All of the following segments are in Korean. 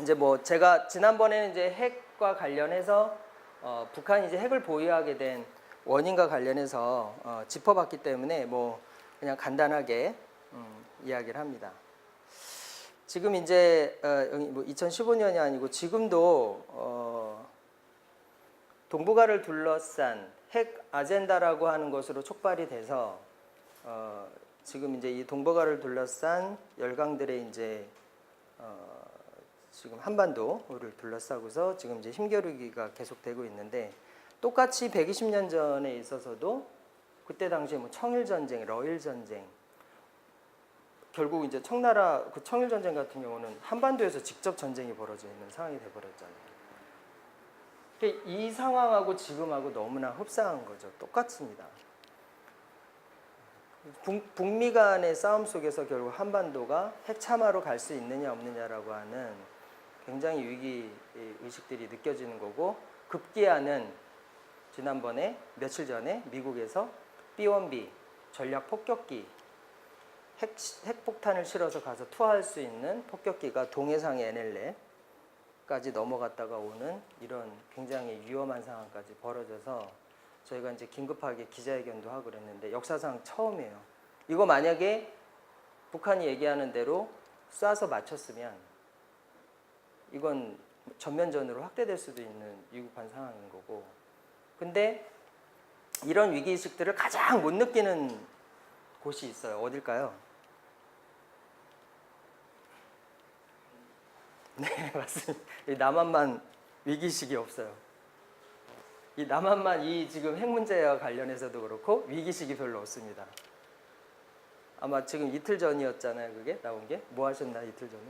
이제 뭐 제가 지난번에는 이제 핵과 관련해서 북한이 이제 핵을 보유하게 된 원인과 관련해서 짚어봤기 때문에 뭐 그냥 간단하게 이야기를 합니다. 지금 이제 뭐 2015년이 아니고 지금도 동북아를 둘러싼 핵 아젠다라고 하는 것으로 촉발이 돼서 지금 이제 이 동북아를 둘러싼 열강들의 이제 지금 한반도를 둘러싸고서 지금 이제 힘겨루기가 계속되고 있는데 똑같이 120년 전에 있어서도 그때 당시에 뭐 청일 전쟁, 러일 전쟁 결국 이제 청나라 그 청일 전쟁 같은 경우는 한반도에서 직접 전쟁이 벌어져 있는 상황이 돼 버렸잖아요. 이 상황하고 지금하고 너무나 흡사한 거죠. 똑같습니다. 북미 간의 싸움 속에서 결국 한반도가 핵참화로 갈 수 있느냐 없느냐라고 하는 굉장히 위기 의식들이 느껴지는 거고 급기야는 지난번에 며칠 전에 미국에서 B-1B 전략 폭격기 핵폭탄을 실어서 가서 투하할 수 있는 폭격기가 동해상의 NLL까지 넘어갔다가 오는 이런 굉장히 위험한 상황까지 벌어져서 저희가 이제 긴급하게 기자회견도 하고 그랬는데 역사상 처음이에요. 이거 만약에 북한이 얘기하는 대로 쏴서 맞췄으면 이건 전면전으로 확대될 수도 있는 위급한 상황인 거고. 근데 이런 위기의식들을 가장 못 느끼는 곳이 있어요. 어딜까요? 네, 맞습니다. 남한만 위기의식이 없어요. 이 남한만 이 지금 핵 문제와 관련해서도 그렇고 위기의식이 별로 없습니다. 아마 지금 이틀 전이었잖아요. 그게 나온 게. 뭐 하셨나 이틀 전에?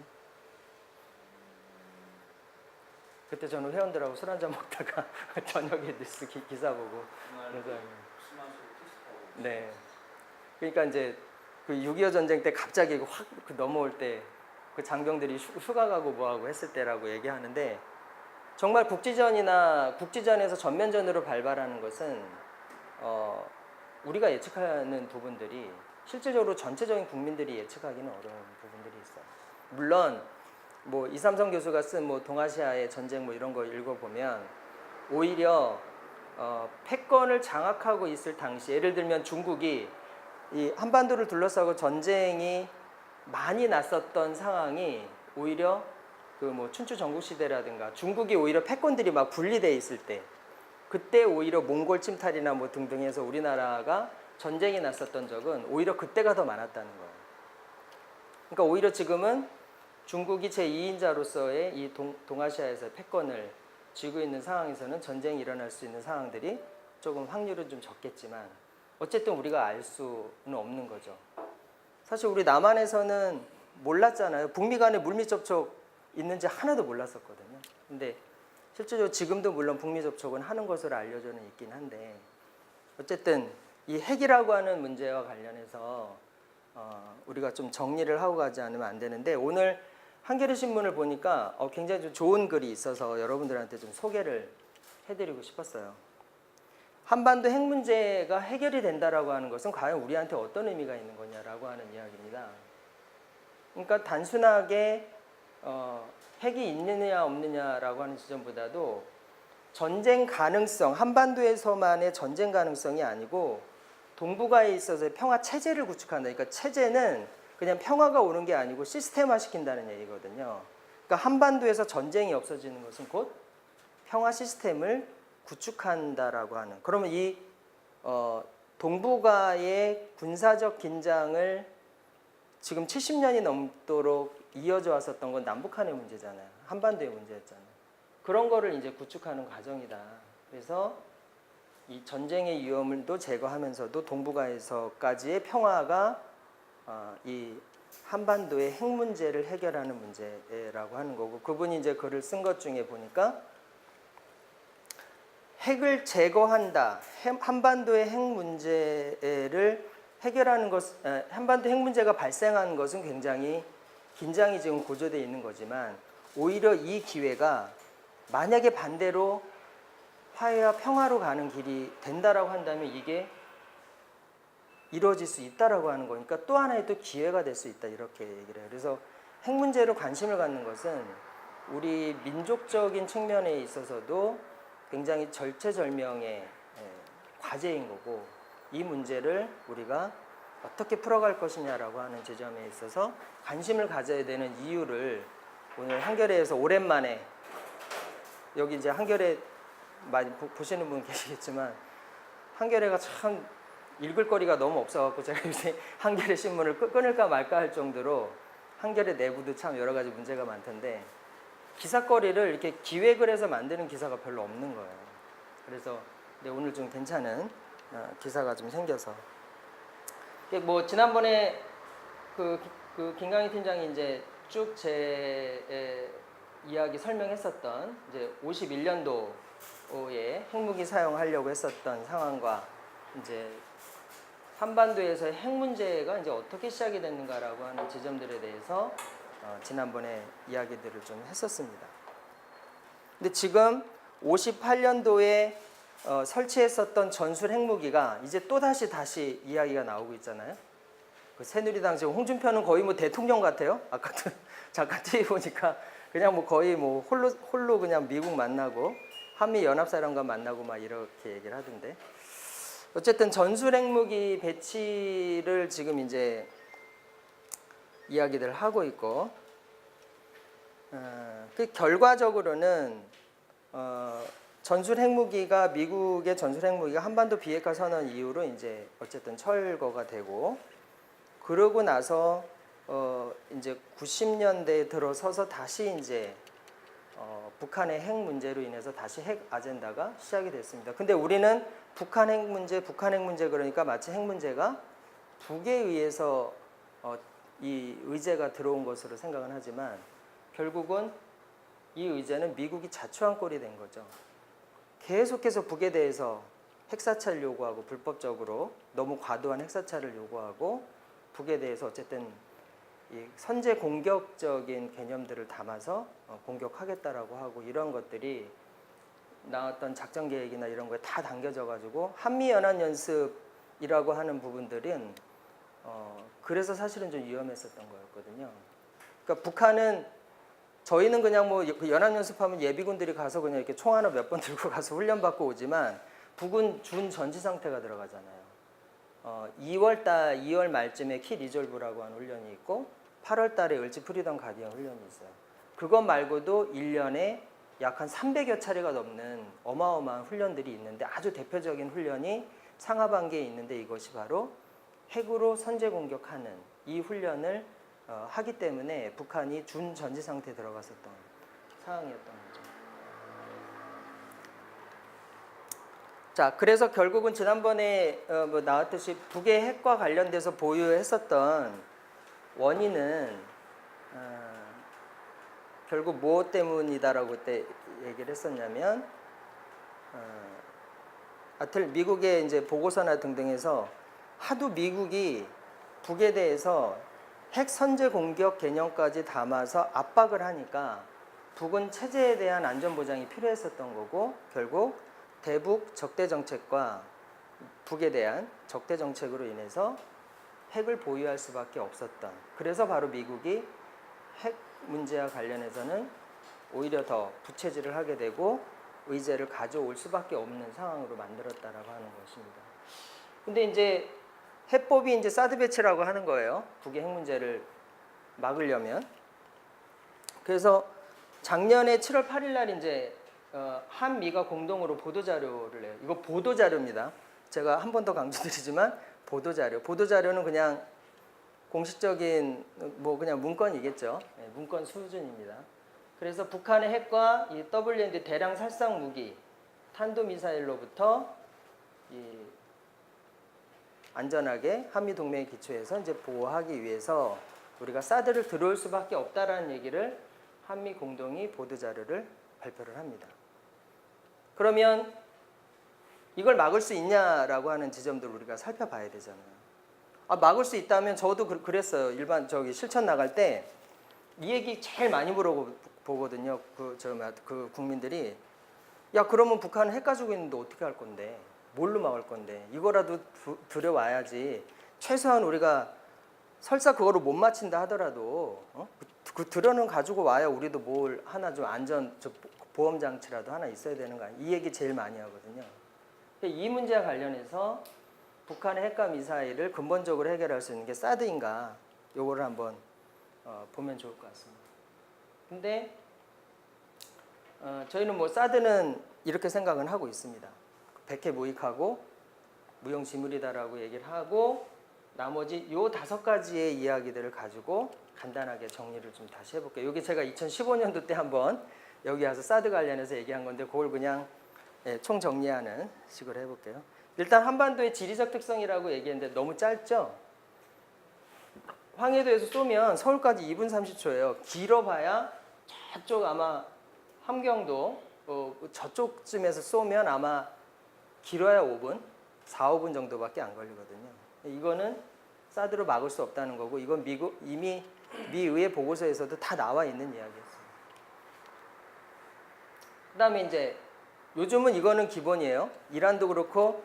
그때 저는 회원들하고 술 한잔 먹다가 저녁에 뉴스 기사 보고 그래서 네. 그러니까 이제 그 6.25 전쟁 때 갑자기 확 넘어올 때 그 장병들이 휴가 가고 뭐하고 했을 때라고 얘기하는데 정말 국지전에서 전면전으로 발발하는 것은 우리가 예측하는 부분들이 실질적으로 전체적인 국민들이 예측하기는 어려운 부분들이 있어요. 물론 뭐 이삼성 교수가 쓴 뭐 동아시아의 전쟁 뭐 이런 거 읽어보면 오히려 패권을 장악하고 있을 당시 예를 들면 중국이 이 한반도를 둘러싸고 전쟁이 많이 났었던 상황이 오히려 그 뭐 춘추 전국시대라든가 중국이 오히려 패권들이 막 분리돼 있을 때 그때 오히려 몽골 침탈이나 뭐 등등 해서 우리나라가 전쟁이 났었던 적은 오히려 그때가 더 많았다는 거예요. 그러니까 오히려 지금은 중국이 제2인자로서의 이 동아시아에서의 패권을 쥐고 있는 상황에서는 전쟁이 일어날 수 있는 상황들이 조금 확률은 좀 적겠지만 어쨌든 우리가 알 수는 없는 거죠. 사실 우리 남한에서는 몰랐잖아요. 북미 간에 물밑 접촉 있는지 하나도 몰랐었거든요. 근데 실제로 지금도 물론 북미 접촉은 하는 것으로 알려져는 있긴 한데 어쨌든 이 핵이라고 하는 문제와 관련해서 우리가 좀 정리를 하고 가지 않으면 안 되는데 오늘 한겨레 신문을 보니까 굉장히 좀 좋은 글이 있어서 여러분들한테 좀 소개를 해드리고 싶었어요. 한반도 핵 문제가 해결이 된다라고 하는 것은 과연 우리한테 어떤 의미가 있는 거냐라고 하는 이야기입니다. 그러니까 단순하게 핵이 있느냐 없느냐라고 하는 지점보다도 전쟁 가능성, 한반도에서만의 전쟁 가능성이 아니고 동북아에 있어서의 평화 체제를 구축한다. 그러니까 체제는 그냥 평화가 오는 게 아니고 시스템화 시킨다는 얘기거든요. 그러니까 한반도에서 전쟁이 없어지는 것은 곧 평화 시스템을 구축한다라고 하는. 그러면 이 동북아의 군사적 긴장을 지금 70년이 넘도록 이어져 왔었던 건 남북한의 문제잖아요. 한반도의 문제였잖아요. 그런 거를 이제 구축하는 과정이다. 그래서 이 전쟁의 위험을도 제거하면서도 동북아에서까지의 평화가 이 한반도의 핵 문제를 해결하는 문제라고 하는 거고 그분이 이제 글을 쓴 것 중에 보니까 핵을 제거한다. 한반도의 핵 문제를 해결하는 것, 한반도 핵 문제가 발생한 것은 굉장히 긴장이 지금 고조되어 있는 거지만 오히려 이 기회가 만약에 반대로 화해와 평화로 가는 길이 된다라고 한다면 이게 이루어질 수 있다라고 하는 거니까 또 하나의 또 기회가 될 수 있다 이렇게 얘기를 해요. 그래서 핵 문제로 관심을 갖는 것은 우리 민족적인 측면에 있어서도 굉장히 절체절명의 과제인 거고, 이 문제를 우리가 어떻게 풀어갈 것이냐라고 하는 지점에 있어서 관심을 가져야 되는 이유를 오늘 한겨레에서 오랜만에, 여기 이제 한겨레 많이 보시는 분 계시겠지만 한겨레가 참 읽을 거리가 너무 없어갖고 제가 요새 한겨레 신문을 끊을까 말까 할 정도로 한겨레 내부도 참 여러 가지 문제가 많던데, 기사거리를 이렇게 기획을 해서 만드는 기사가 별로 없는 거예요. 그래서 오늘 좀 괜찮은 기사가 좀 생겨서, 뭐 지난번에 그 김강희 팀장이 이제 쭉 제 이야기 설명했었던 이제 51년도에 핵무기 사용하려고 했었던 상황과 이제 한반도에서의 핵 문제가 이제 어떻게 시작이 됐는가라고 하는 지점들에 대해서 지난번에 이야기들을 좀 했었습니다. 근데 지금 58년도에 설치했었던 전술 핵무기가 이제 또 다시 이야기가 나오고 있잖아요. 그 새누리당 지금 홍준표는 거의 뭐 대통령 같아요. 아까도 잠깐 TV 보니까 그냥 뭐 거의 뭐 홀로 그냥 미국 만나고 한미 연합사령관 만나고 막 이렇게 얘기를 하던데. 어쨌든 전술 핵무기 배치를 지금 이제 이야기들 하고 있고, 그 결과적으로는 전술 핵무기가, 미국의 전술 핵무기가 한반도 비핵화 선언 이후로 이제 어쨌든 철거가 되고, 그러고 나서 이제 90년대에 들어서서 다시 이제 북한의 핵 문제로 인해서 다시 핵 아젠다가 시작이 됐습니다. 근데 우리는 북한 핵 문제 그러니까 마치 핵 문제가 북에 의해서 이 의제가 들어온 것으로 생각은 하지만, 결국은 이 의제는 미국이 자초한 꼴이 된 거죠. 계속해서 북에 대해서 핵사찰 요구하고, 불법적으로 너무 과도한 핵사찰을 요구하고, 북에 대해서 어쨌든 이 선제 공격적인 개념들을 담아서 공격하겠다라고 하고, 이런 것들이 나왔던 작전 계획이나 이런 거에 다 담겨져 가지고 한미 연합 연습이라고 하는 부분들은 그래서 사실은 좀 위험했었던 거였거든요. 그러니까 북한은, 저희는 그냥 뭐 연합 연습하면 예비군들이 가서 그냥 이렇게 총 하나 몇 번 들고 가서 훈련 받고 오지만, 북은 준 전지 상태가 들어가잖아요. 2월 말쯤에 키 리졸브라고 하는 훈련이 있고, 8월 달에 을지 프리덤 가디언 훈련이 있어요. 그것 말고도 1년에 약 한 300여 차례가 넘는 어마어마한 훈련들이 있는데, 아주 대표적인 훈련이 상하반기에 있는데, 이것이 바로 핵으로 선제 공격하는 이 훈련을 하기 때문에 북한이 준 전지 상태에 들어갔었던 상황이었던 거죠. 자, 그래서 결국은 지난번에 뭐 나왔듯이 북의 핵과 관련돼서 보유했었던 원인은 결국 무엇 때문이다라고 그때 얘기를 했었냐면, 하여튼 미국의 이제 보고서나 등등에서 하도 미국이 북에 대해서 핵 선제 공격 개념까지 담아서 압박을 하니까 북은 체제에 대한 안전 보장이 필요했었던 거고, 결국 대북 적대 정책과 북에 대한 적대 정책으로 인해서 핵을 보유할 수밖에 없었던, 그래서 바로 미국이 핵 문제와 관련해서는 오히려 더 부채질을 하게 되고 의제를 가져올 수밖에 없는 상황으로 만들었다라고 하는 것입니다. 근데 이제 해법이 이제 사드 배치라고 하는 거예요. 북의 핵 문제를 막으려면. 그래서 작년에 7월 8일 날 이제 한미가 공동으로 보도자료를 내요. 이거 보도자료입니다. 제가 한 번 더 강조드리지만 보도자료. 보도자료는 그냥 공식적인 뭐 그냥 문건이겠죠. 네, 문건 수준입니다. 그래서 북한의 핵과 이 WMD 대량 살상 무기, 탄도미사일로부터 이 안전하게 한미 동맹의 기초에서 이제 보호하기 위해서 우리가 사드를 들어올 수밖에 없다라는 얘기를 한미 공동이 보도자료를 발표를 합니다. 그러면 이걸 막을 수 있냐라고 하는 지점들을 우리가 살펴봐야 되잖아요. 막을 수 있다면 저도 그랬어요. 일반 실천 나갈 때 이 얘기 제일 많이 물어보거든요. 그 국민들이, 야 그러면 북한은 핵 가지고 있는데 어떻게 할 건데? 뭘로 막을 건데? 이거라도 들여와야지. 최소한 우리가 설사 그거를 못 맞힌다 하더라도 그 드론은 가지고 와야 우리도 뭘 하나 좀 안전 보험 장치라도 하나 있어야 되는 거 아니에요? 이 얘기 제일 많이 하거든요. 이 문제와 관련해서 북한의 핵과 미사일을 근본적으로 해결할 수 있는 게 사드인가, 요거를 한번 보면 좋을 것 같습니다. 근데 저희는 뭐 사드는 이렇게 생각은 하고 있습니다. 백해 무익하고 무용지물이다라고 얘기를 하고, 나머지 요 5가지의 이야기들을 가지고 간단하게 정리를 좀 다시 해볼게요. 이게 제가 2015년도 때 한번 여기 와서 사드 관련해서 얘기한 건데, 그걸 그냥 총 정리하는 식으로 해볼게요. 일단 한반도의 지리적 특성이라고 얘기했는데 너무 짧죠? 황해도에서 쏘면 서울까지 2분 30초예요. 길어봐야 저쪽 아마 함경도 저쪽쯤에서 쏘면 아마 길어야 5분, 4, 5분 정도밖에 안 걸리거든요. 이거는 사드로 막을 수 없다는 거고, 이건 이미 미 의회 보고서에서도 다 나와 있는 이야기였어요. 그다음에 이제 요즘은 이거는 기본이에요. 이란도 그렇고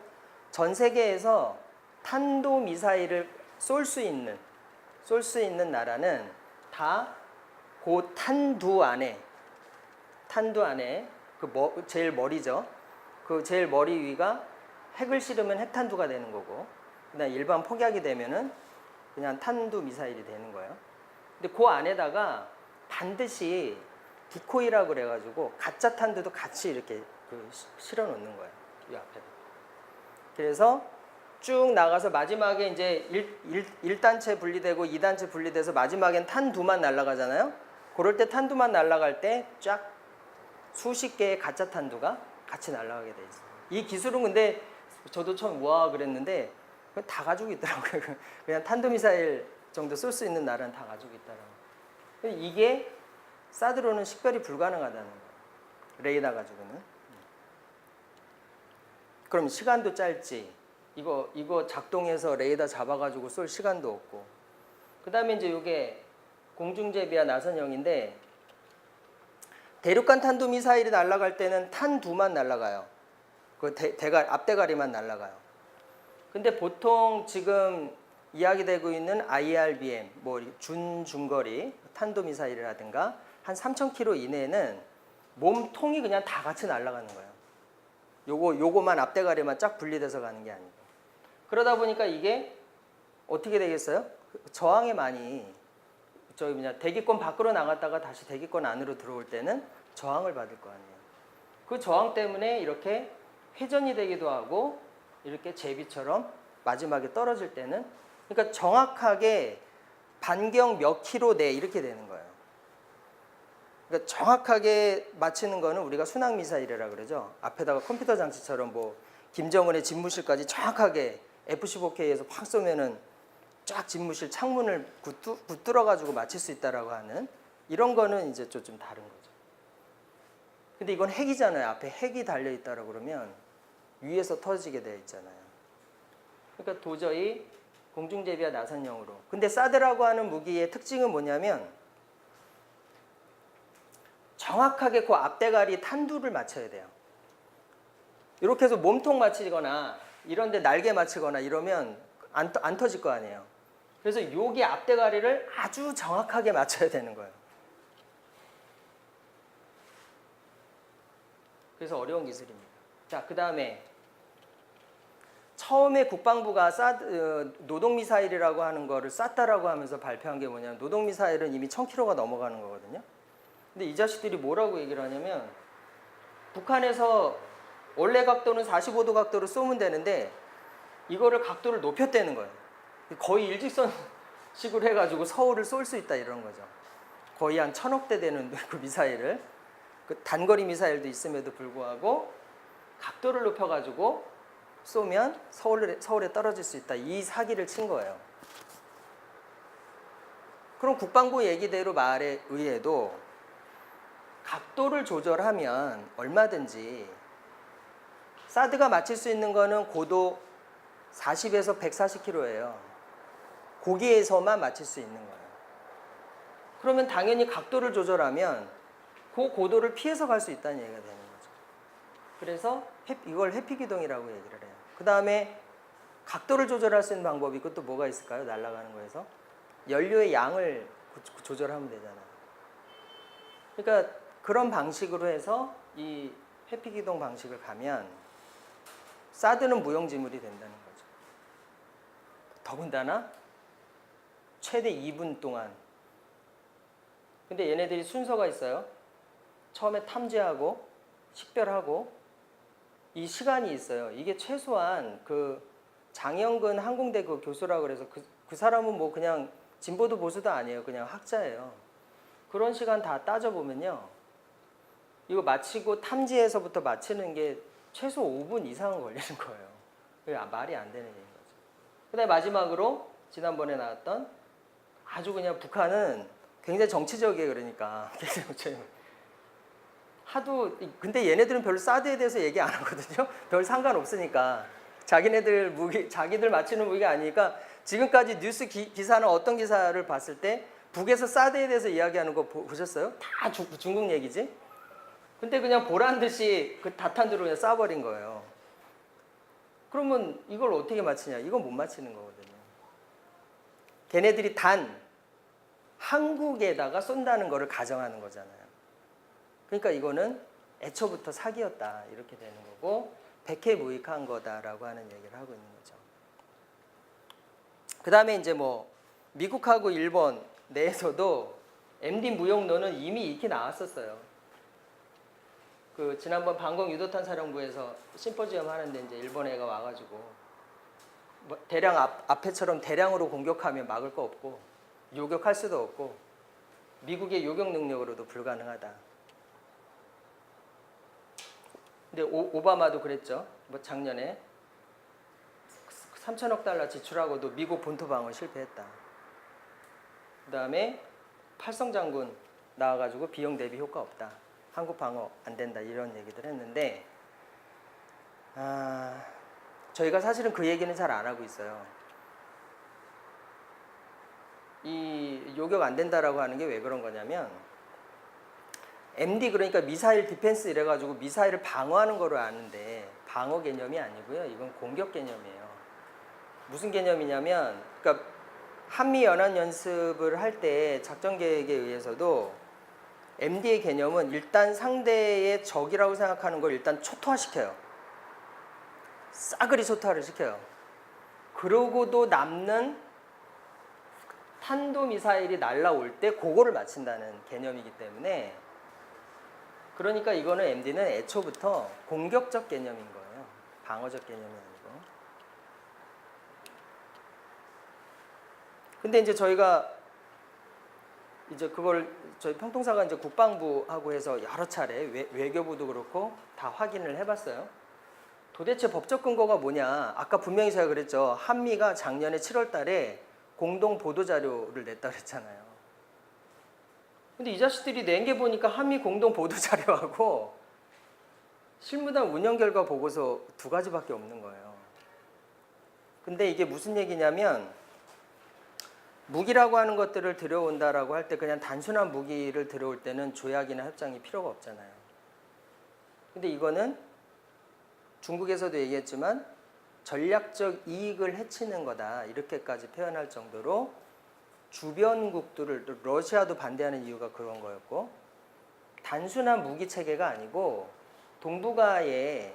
전 세계에서 탄도 미사일을 쏠 수 있는 나라는 다 그 탄두 안에 그 제일 머리죠. 그 제일 머리 위가 핵을 실으면 핵탄두가 되는 거고, 그다음 일반 폭약이 되면은 그냥 탄두 미사일이 되는 거예요. 근데 그 안에다가 반드시 디코이라고 그래가지고 가짜 탄두도 같이 이렇게 실어 놓는 거예요. 이 앞에다. 그래서 쭉 나가서 마지막에 이제 1단체 분리되고 2단체 분리돼서 마지막엔 탄두만 날아가잖아요. 그럴 때 탄두만 날아갈 때 쫙 수십 개의 가짜 탄두가 같이 날아가게 돼 있어요. 이 기술은 근데 저도 처음 와 그랬는데 다 가지고 있더라고요. 그냥 탄도미사일 정도 쏠 수 있는 나라는 다 가지고 있더라고요. 이게 사드로는 식별이 불가능하다는 거예요. 레이더 가지고는. 그럼 시간도 짧지. 이거 작동해서 레이더 잡아가지고 쏠 시간도 없고. 그 다음에 이제 이게 공중제비와 나선형인데, 대륙간 탄도미사일이 날아갈 때는 탄두만 날아가요. 그 앞대가리만 날아가요. 근데 보통 지금 이야기되고 있는 IRBM, 뭐 중거리 탄도미사일이라든가 한 3,000km 이내에는 몸통이 그냥 다 같이 날아가는 거예요. 요거만 앞대가리만 쫙 분리돼서 가는 게 아니고. 그러다 보니까 이게 어떻게 되겠어요? 저항에 많이 그냥 대기권 밖으로 나갔다가 다시 대기권 안으로 들어올 때는 저항을 받을 거 아니에요. 그 저항 때문에 이렇게 회전이 되기도 하고, 이렇게 제비처럼 마지막에 떨어질 때는, 그러니까 정확하게 반경 몇 킬로 내 이렇게 되는 거예요. 그러니까 정확하게 맞히는 거는 우리가 순항 미사일이라 그러죠. 앞에다가 컴퓨터 장치처럼 뭐 김정은의 집무실까지 정확하게 F-15K에서 확 쏘면은 쫙 집무실 창문을 붙들어 가지고 맞힐 수 있다라고 하는, 이런 거는 이제 좀 다른 거죠. 근데 이건 핵이잖아요. 앞에 핵이 달려 있다라고 그러면 위에서 터지게 되어 있잖아요. 그러니까 도저히 공중제비와 나선형으로. 근데 사드라고 하는 무기의 특징은 뭐냐면 정확하게 그 앞대가리 탄두를 맞춰야 돼요. 이렇게 해서 몸통 맞히거나 이런 데 날개 맞추거나 이러면 안 터질 거 아니에요. 그래서 여기 앞대가리를 아주 정확하게 맞춰야 되는 거예요. 그래서 어려운 기술입니다. 자, 그 다음에 처음에 국방부가 노동미사일이라고 하는 거를 쐈다라고 하면서 발표한 게 뭐냐면, 노동미사일은 이미 1000km가 넘어가는 거거든요. 근데 이 자식들이 뭐라고 얘기를 하냐면, 북한에서 원래 각도는 45도 각도로 쏘면 되는데 이거를 각도를 높였다는 거예요. 거의 일직선식으로 해가지고 서울을 쏠 수 있다 이런 거죠. 거의 한 1000억 대 되는 그 미사일을, 그 단거리 미사일도 있음에도 불구하고 각도를 높여가지고 쏘면 서울에 떨어질 수 있다, 이 사기를 친 거예요. 그럼 국방부 얘기대로 말에 의해도 각도를 조절하면 얼마든지 사드가 맞힐 수 있는 거는 고도 40에서 140km예요. 거기에서만 맞힐 수 있는 거예요. 그러면 당연히 각도를 조절하면 그 고도를 피해서 갈 수 있다는 얘기가 되는 거죠. 그래서 이걸 회피기동이라고 얘기를 해요. 그 다음에 각도를 조절할 수 있는 방법이, 그것도 뭐가 있을까요? 날아가는 거에서 연료의 양을 조절하면 되잖아요. 그러니까 그런 방식으로 해서 이 회피기동 방식을 가면 사드는 무용지물이 된다는 거죠. 더군다나 최대 2분 동안. 근데 얘네들이 순서가 있어요. 처음에 탐지하고 식별하고 이 시간이 있어요. 이게 최소한 그 장영근 항공대 그 교수라고 그래서 그 사람은 뭐 그냥 진보도 보수도 아니에요. 그냥 학자예요. 그런 시간 다 따져보면요. 이거 마치고 탐지에서부터 마치는 게 최소 5분 이상은 걸리는 거예요. 그게 말이 안 되는 얘기인 거죠. 그 다음에 마지막으로 지난번에 나왔던 아주 그냥 북한은 굉장히 정치적이에요. 그러니까 근데 얘네들은 별로 사드에 대해서 얘기 안 하거든요. 별 상관없으니까. 자기네들 무기, 자기들 맞추는 무기가 아니니까 지금까지 뉴스 기사는 어떤 기사를 봤을 때 북에서 사드에 대해서 이야기하는 거 보셨어요? 다 중국 얘기지? 근데 그냥 보란 듯이 그 다탄두로 그냥 쏴버린 거예요. 그러면 이걸 어떻게 맞히냐? 이건 못 맞히는 거거든요. 걔네들이 단 한국에다가 쏜다는 거를 가정하는 거잖아요. 그러니까 이거는 애초부터 사기였다 이렇게 되는 거고 백해무익한 거다라고 하는 얘기를 하고 있는 거죠. 그 다음에 이제 뭐 미국하고 일본 내에서도 MD 무용론은 이미 익히 나왔었어요. 그 지난번 방공 유도탄 사령부에서 심포지엄 하는데 이제 일본 애가 와가지고 뭐 대량 앞에처럼 대량으로 공격하면 막을 거 없고 요격할 수도 없고 미국의 요격 능력으로도 불가능하다. 근데 오바마도 그랬죠. 뭐 작년에 3천억 달러 지출하고도 미국 본토 방어 실패했다. 그 다음에 팔성 장군 나와가지고 비용 대비 효과 없다. 한국 방어 안 된다. 이런 얘기들 했는데 저희가 사실은 그 얘기는 잘 안 하고 있어요. 이 요격 안 된다라고 하는 게 왜 그런 거냐면 MD 그러니까 미사일 디펜스 이래가지고 미사일을 방어하는 거로 아는데 방어 개념이 아니고요. 이건 공격 개념이에요. 무슨 개념이냐면 그러니까 한미 연합 연습을 할 때 작전 계획에 의해서도 MD의 개념은 일단 상대의 적이라고 생각하는 걸 일단 초토화시켜요. 싸그리 초토화를 시켜요. 그러고도 남는 탄도미사일이 날라올 때 그거를 맞춘다는 개념이기 때문에 그러니까 이거는 MD는 애초부터 공격적 개념인 거예요. 방어적 개념이 아니고. 근데 이제 저희가 이제 그걸 저희 평통사가 이제 국방부하고 해서 여러 차례 외교부도 그렇고 다 확인을 해봤어요. 도대체 법적 근거가 뭐냐? 아까 분명히 제가 그랬죠. 한미가 작년에 7월달에 공동 보도 자료를 냈다 그랬잖아요. 근데 이 자식들이 낸 게 보니까 한미 공동 보도 자료하고 실무단 운영 결과 보고서 2가지밖에 없는 거예요. 근데 이게 무슨 얘기냐면 무기라고 하는 것들을 들여온다라고 할 때 그냥 단순한 무기를 들여올 때는 조약이나 협정이 필요가 없잖아요. 근데 이거는 중국에서도 얘기했지만 전략적 이익을 해치는 거다 이렇게까지 표현할 정도로 주변국들을 러시아도 반대하는 이유가 그런 거였고 단순한 무기 체계가 아니고 동북아의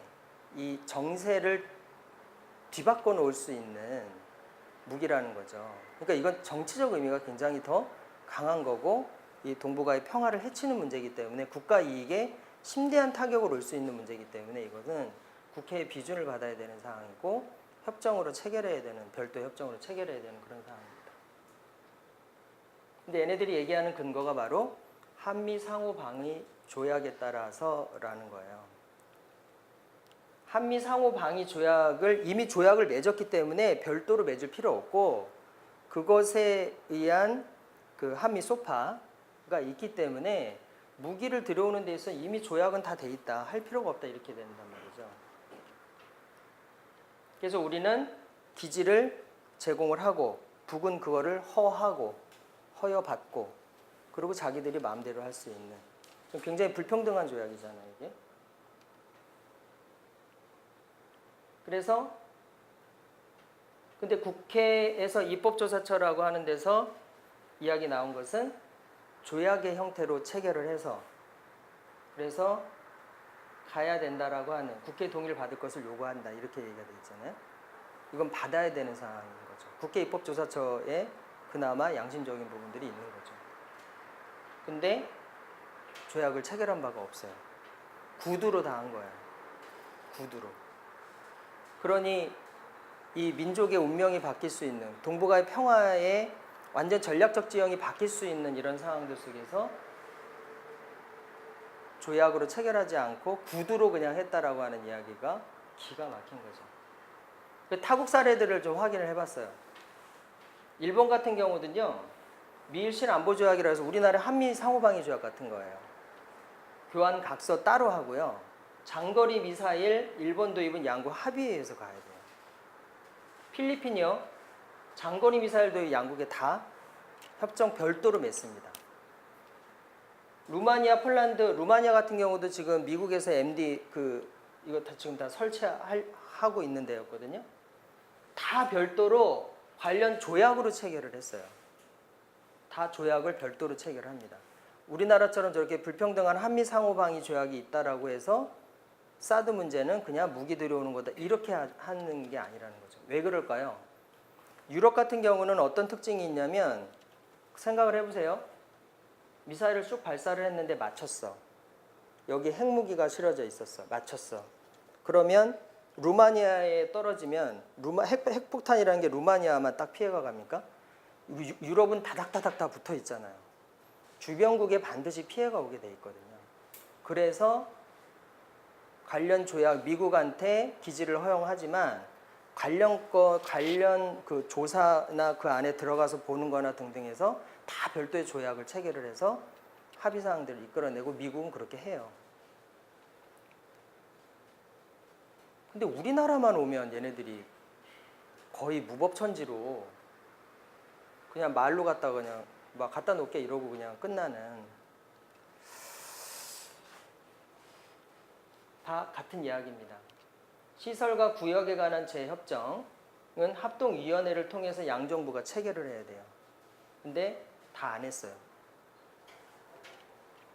이 정세를 뒤바꿔 놓을 수 있는 무기라는 거죠. 그러니까 이건 정치적 의미가 굉장히 더 강한 거고 이 동북아의 평화를 해치는 문제이기 때문에 국가 이익에 심대한 타격을 올 수 있는 문제이기 때문에 이것은 국회의 비준을 받아야 되는 사항이고 협정으로 체결해야 되는 별도 협정으로 체결해야 되는 그런 사항입니다. 근데 얘네들이 얘기하는 근거가 바로 한미 상호 방위 조약에 따라서라는 거예요. 한미 상호 방위 조약을 이미 조약을 맺었기 때문에 별도로 맺을 필요 없고 그것에 의한 그 한미 소파가 있기 때문에 무기를 들여오는 데 있어 이미 조약은 다 돼 있다. 할 필요가 없다. 이렇게 된단 말이죠. 그래서 우리는 기지를 제공을 하고 북은 그거를 허여받고 그리고 자기들이 마음대로 할 수 있는 굉장히 불평등한 조약이잖아요. 이게. 그래서 근데 국회에서 입법조사처라고 하는 데서 이야기 나온 것은 조약의 형태로 체결을 해서 그래서 가야 된다라고 하는 국회 동의를 받을 것을 요구한다 이렇게 얘기가 돼 있잖아요. 이건 받아야 되는 상황인 거죠. 국회 입법조사처에 그나마 양심적인 부분들이 있는 거죠. 근데 조약을 체결한 바가 없어요. 구두로 다 한 거야. 구두로. 그러니 이 민족의 운명이 바뀔 수 있는 동북아의 평화의 완전 전략적 지형이 바뀔 수 있는 이런 상황들 속에서 조약으로 체결하지 않고 구두로 그냥 했다라고 하는 이야기가 기가 막힌 거죠. 그 타국 사례들을 좀 확인을 해봤어요. 일본 같은 경우는요, 미일신 안보조약이라 해서 우리나라 한미 상호방위 조약 같은 거예요. 교환 각서 따로 하고요. 장거리 미사일 일본 도입은 양국 합의에 의해서 가야 돼요. 필리핀이요, 장거리 미사일 도입 양국에 다 협정 별도로 맺습니다. 루마니아, 폴란드, 루마니아 같은 경우도 지금 미국에서 MD 이거 지금 다 설치하고 있는 데였거든요. 다 별도로 관련 조약으로 체결을 했어요. 다 조약을 별도로 체결합니다. 우리나라처럼 저렇게 불평등한 한미 상호방위 조약이 있다라고 해서 사드 문제는 그냥 무기 들여오는 거다 이렇게 하는 게 아니라는 거죠. 왜 그럴까요? 유럽 같은 경우는 어떤 특징이 있냐면 생각을 해보세요. 미사일을 쭉 발사를 했는데 맞췄어. 여기 핵무기가 실어져 있었어. 맞췄어. 그러면 루마니아에 떨어지면 핵폭탄이라는 게 루마니아만 딱 피해가 갑니까? 유럽은 다닥다닥 다 붙어 있잖아요. 주변국에 반드시 피해가 오게 돼 있거든요. 그래서 관련 조약 미국한테 기지를 허용하지만 관련 그 조사나 그 안에 들어가서 보는 거나 등등해서 다 별도의 조약을 체결을 해서 합의 사항들을 이끌어내고 미국은 그렇게 해요. 근데 우리나라만 오면 얘네들이 거의 무법천지로 그냥 말로 갖다가 그냥 막 갖다 놓게 이러고 그냥 끝나는, 다 같은 이야기입니다. 시설과 구역에 관한 재협정은 합동위원회를 통해서 양정부가 체결을 해야 돼요. 근데 다 안 했어요.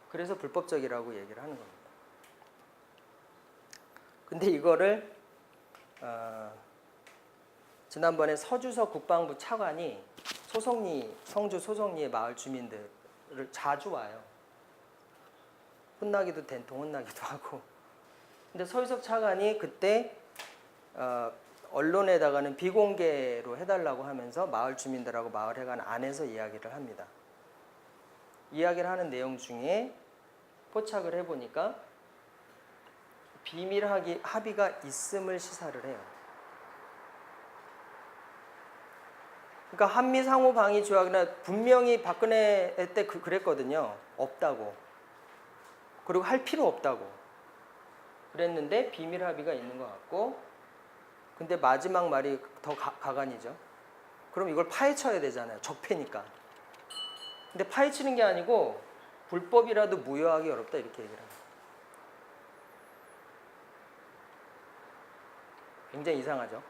그래서 불법적이라고 얘기를 하는 겁니다. 근데 이거를 지난번에 서주석 국방부 차관이 성주 소송리의 마을 주민들을 자주 와요. 혼나기도 된통 혼나기도 하고. 근데 서주석 차관이 그때 언론에다가는 비공개로 해달라고 하면서 마을 주민들하고 마을회관 안에서 이야기를 합니다. 이야기를 하는 내용 중에 포착을 해보니까 비밀 합의가 있음을 시사를 해요. 그러니까 한미 상호 방위 조약이나 분명히 박근혜 때 그랬거든요. 없다고. 그리고 할 필요 없다고. 그랬는데 비밀 합의가 있는 것 같고, 근데 마지막 말이 더 가관이죠. 그럼 이걸 파헤쳐야 되잖아요. 적폐니까. 근데 파헤치는 게 아니고 불법이라도 무효하기 어렵다 이렇게 얘기를 합니다. 굉장히 이상하죠.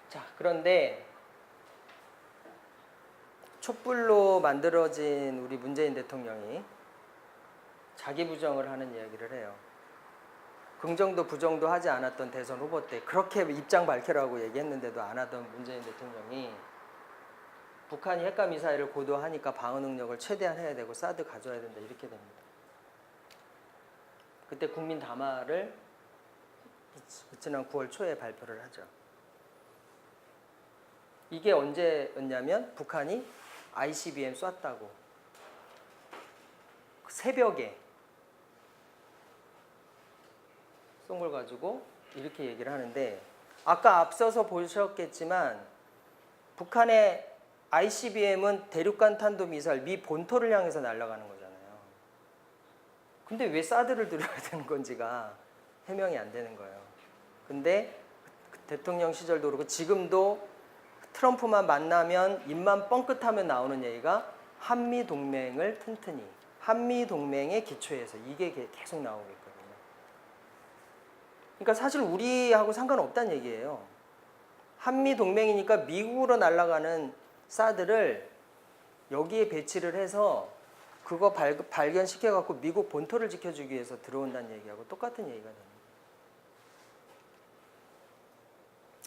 자, 그런데 촛불로 만들어진 우리 문재인 대통령이 자기 부정을 하는 이야기를 해요. 긍정도 부정도 하지 않았던 대선 후보 때 그렇게 입장 밝히라고 얘기했는데도 안 하던 문재인 대통령이 북한이 핵과 미사일을 고도하니까 방어 능력을 최대한 해야 되고 사드 가져야 된다 이렇게 됩니다. 그때 국민 담화를 지난 9월 초에 발표를 하죠. 이게 언제였냐면 북한이 ICBM 쐈다고 새벽에 쏜 걸 가지고 이렇게 얘기를 하는데, 아까 앞서서 보셨겠지만 북한의 ICBM은 대륙간 탄도미사일 미 본토를 향해서 날아가는 거잖아요. 근데 왜 사드를 들여야 되는 건지가 해명이 안 되는 거예요. 근데 대통령 시절도 그렇고 지금도 트럼프만 만나면 입만 뻥끗하면 나오는 얘기가 한미동맹을 튼튼히, 한미동맹의 기초에서 이게 계속 나오고 있거든요. 그러니까 사실 우리하고 상관없다는 얘기예요. 한미 동맹이니까 미국으로 날아가는 사드를 여기에 배치를 해서 그거 발견시켜 갖고 미국 본토를 지켜주기 위해서 들어온다는 얘기하고 똑같은 얘기가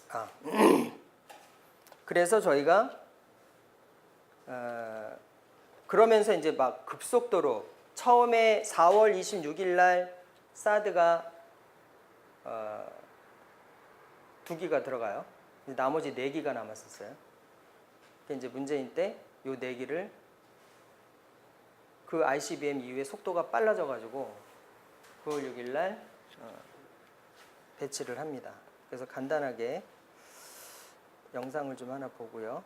됩니다. 그래서 저희가 그러면서 이제 막 급속도로 처음에 4월 26일 날 사드가 2기가 들어가요. 나머지 4기가 남았었어요. 이제 문재인 때 요 4기를 그 ICBM 이후에 속도가 빨라져 가지고 9월 6일 날 배치를 합니다. 그래서 간단하게 영상을 좀 하나 보고요.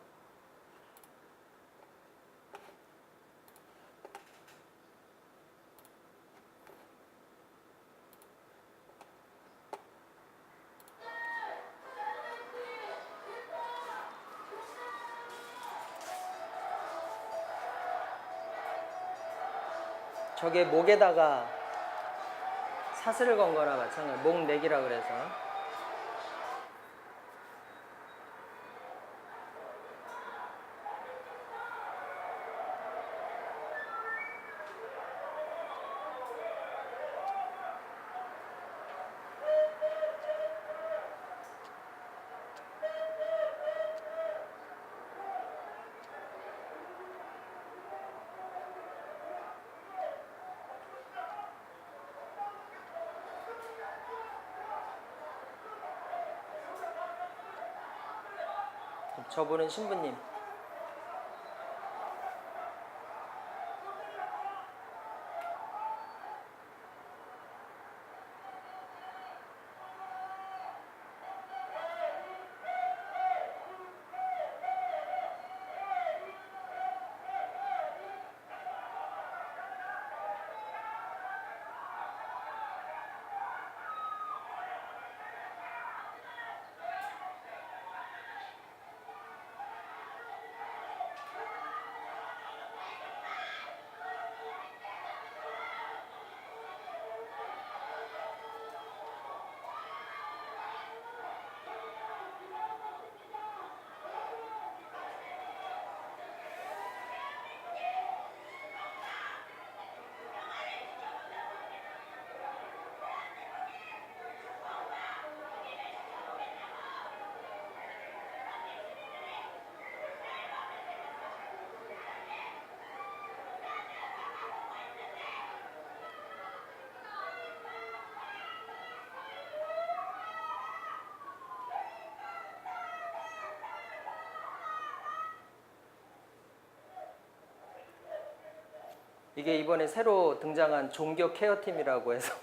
저게 목에다가 사슬을 건 거나 마찬가지. 목내기라 그래서. 저분은 신부님. 이게 이번에 새로 등장한 종교 케어팀이라고 해서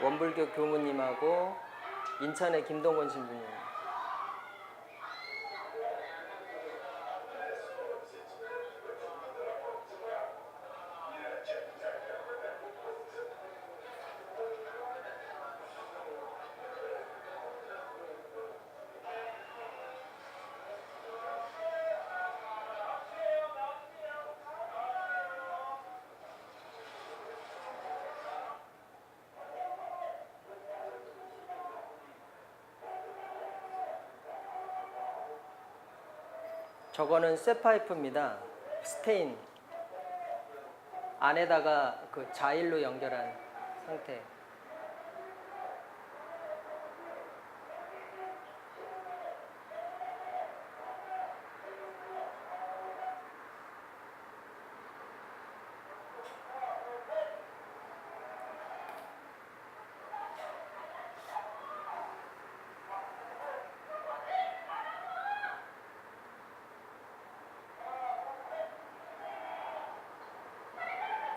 원불교 교무님하고 인천의 김동건 신부님. 저거는 쇠파이프입니다. 스테인 안에다가 그 자일로 연결한 상태.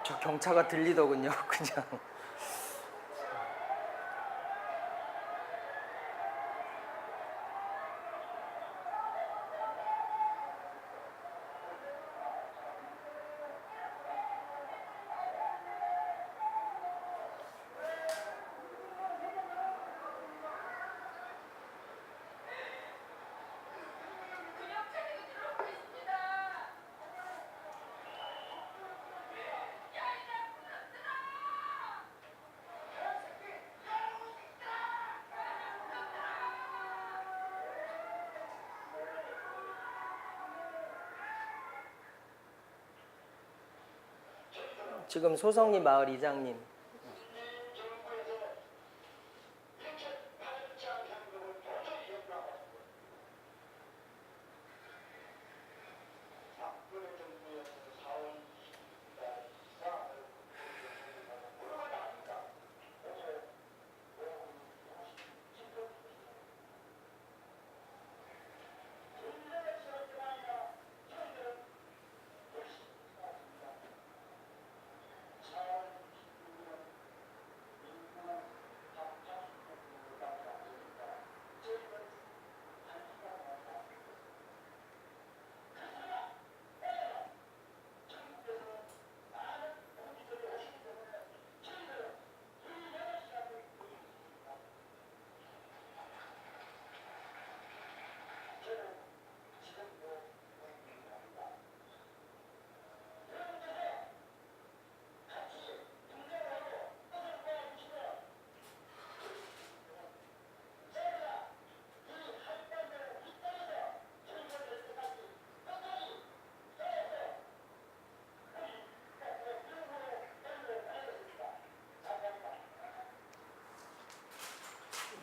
저 경차가 들리더군요. 그냥. 지금 소성리 마을 이장님.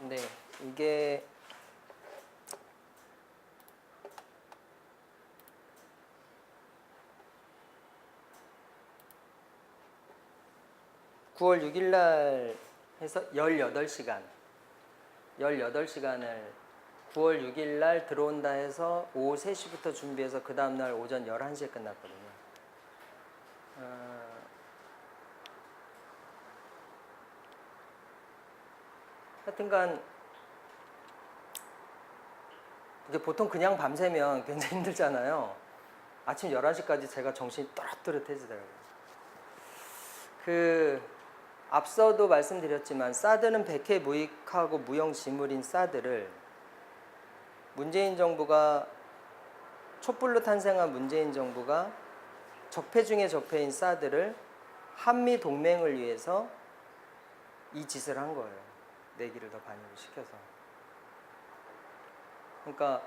네, 이게 (9월 6일) 날 해서 18시간을 9월 6일 날 들어온다 해서 오후 3시부터 준비해서 그 다음날 오전 11시에 끝났거든요. 하여튼간 이게 보통 그냥 밤새면 굉장히 힘들잖아요. 아침 11시까지 제가 정신이 또렷또렷해지더라고요. 앞서도 말씀드렸지만 사드는 백해 무익하고 무용지물인 사드를 문재인 정부가 촛불로 탄생한 문재인 정부가 적폐 중에 적폐인 사드를 한미 동맹을 위해서 이 짓을 한 거예요. 내기를 더 반영을 시켜서. 그러니까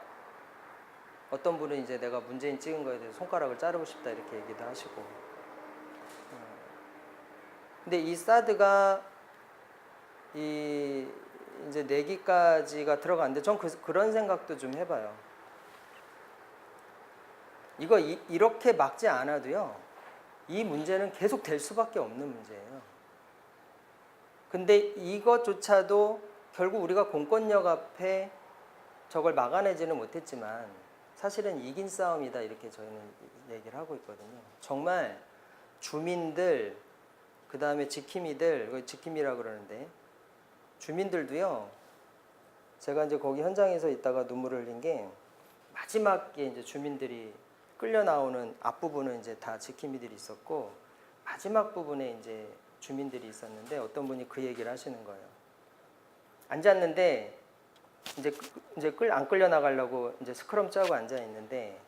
어떤 분은 이제 내가 문재인 찍은 거에 대해서 손가락을 자르고 싶다 이렇게 얘기도 하시고. 근데 이 사드가 이제 내기까지가 들어가는데 전 그런 생각도 좀 해봐요. 이거 이렇게 막지 않아도요. 이 문제는 계속 될 수밖에 없는 문제예요. 근데 이것조차도 결국 우리가 공권력 앞에 저걸 막아내지는 못했지만 사실은 이긴 싸움이다 이렇게 저희는 얘기를 하고 있거든요. 정말 주민들 그 다음에 지킴이들, 지킴이라 그러는데 주민들도요. 제가 이제 거기 현장에서 있다가 눈물을 흘린 게 마지막에 이제 주민들이 끌려 나오는 앞부분은 이제 다 지킴이들이 있었고 마지막 부분에 이제 주민들이 있었는데 어떤 분이 그 얘기를 하시는 거예요. 앉았는데 이제 안 끌려 나가려고 이제 스크럼 짜고 앉아 있는데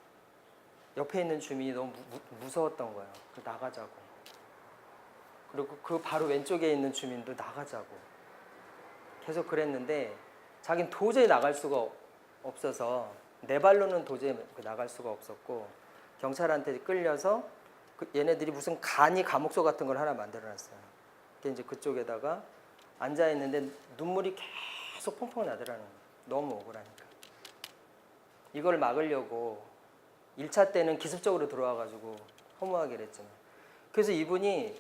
옆에 있는 주민이 너무 무서웠던 거예요. 나가자고. 그리고 그 바로 왼쪽에 있는 주민도 나가자고. 계속 그랬는데 자기는 도저히 나갈 수가 없어서 내 발로는 도저히 나갈 수가 없었고 경찰한테 끌려서 얘네들이 무슨 감옥소 같은 걸 하나 만들어놨어요. 이제 그쪽에다가 앉아 있는데 눈물이 계속 펑펑 나더라는 거예요. 너무 억울하니까. 이걸 막으려고 1차 때는 기습적으로 들어와가지고 허무하게 그랬지만 그래서 이분이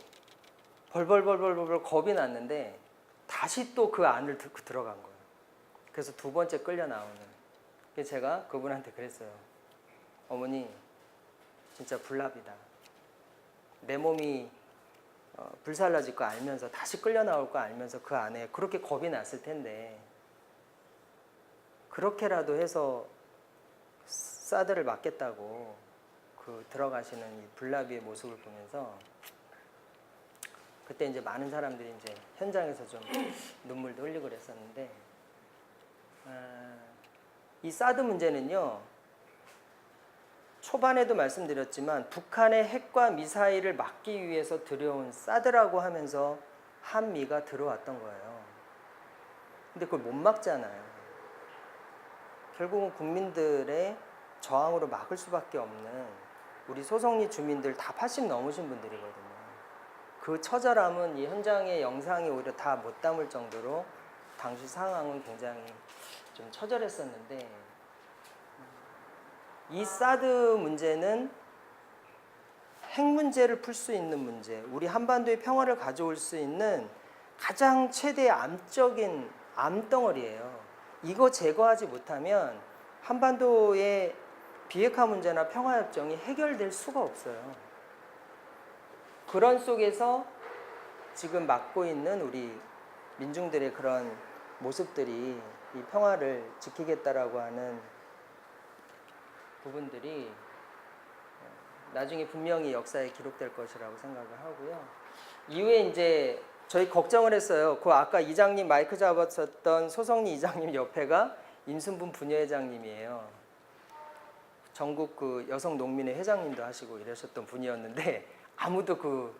벌벌 겁이 났는데 다시 또 그 안을 들어간 거예요. 그래서 두 번째 끌려 나오는. 그래서 제가 그분한테 그랬어요. 어머니 진짜 불납이다. 내 몸이 불살라질 거 알면서 다시 끌려 나올 거 알면서 그 안에 그렇게 겁이 났을 텐데 그렇게라도 해서 사드를 막겠다고 들어가시는 이 불나비의 모습을 보면서 그때 이제 많은 사람들이 이제 현장에서 좀 눈물도 흘리고 그랬었는데 이 사드 문제는요. 초반에도 말씀드렸지만 북한의 핵과 미사일을 막기 위해서 들여온 사드라고 하면서 한미가 들어왔던 거예요. 근데 그걸 못 막잖아요. 결국은 국민들의 저항으로 막을 수밖에 없는 우리 소성리 주민들 다 80 넘으신 분들이거든요. 그 처절함은 이 현장의 영상이 오히려 다 못 담을 정도로 당시 상황은 굉장히 좀 처절했었는데, 이 사드 문제는 핵 문제를 풀 수 있는 문제, 우리 한반도의 평화를 가져올 수 있는 가장 최대의 암적인 암덩어리예요. 이거 제거하지 못하면 한반도의 비핵화 문제나 평화협정이 해결될 수가 없어요. 그런 속에서 지금 맡고 있는 우리 민중들의 그런 모습들이 이 평화를 지키겠다라고 하는 부분들이 나중에 분명히 역사에 기록될 것이라고 생각을 하고요. 이후에 이제 저희 걱정을 했어요. 그 아까 이장님 마이크 잡았었던 소성리 이장님 옆에가 임순분 부녀회장님이에요. 전국 그 여성 농민회 회장님도 하시고 이러셨던 분이었는데, 아무도 그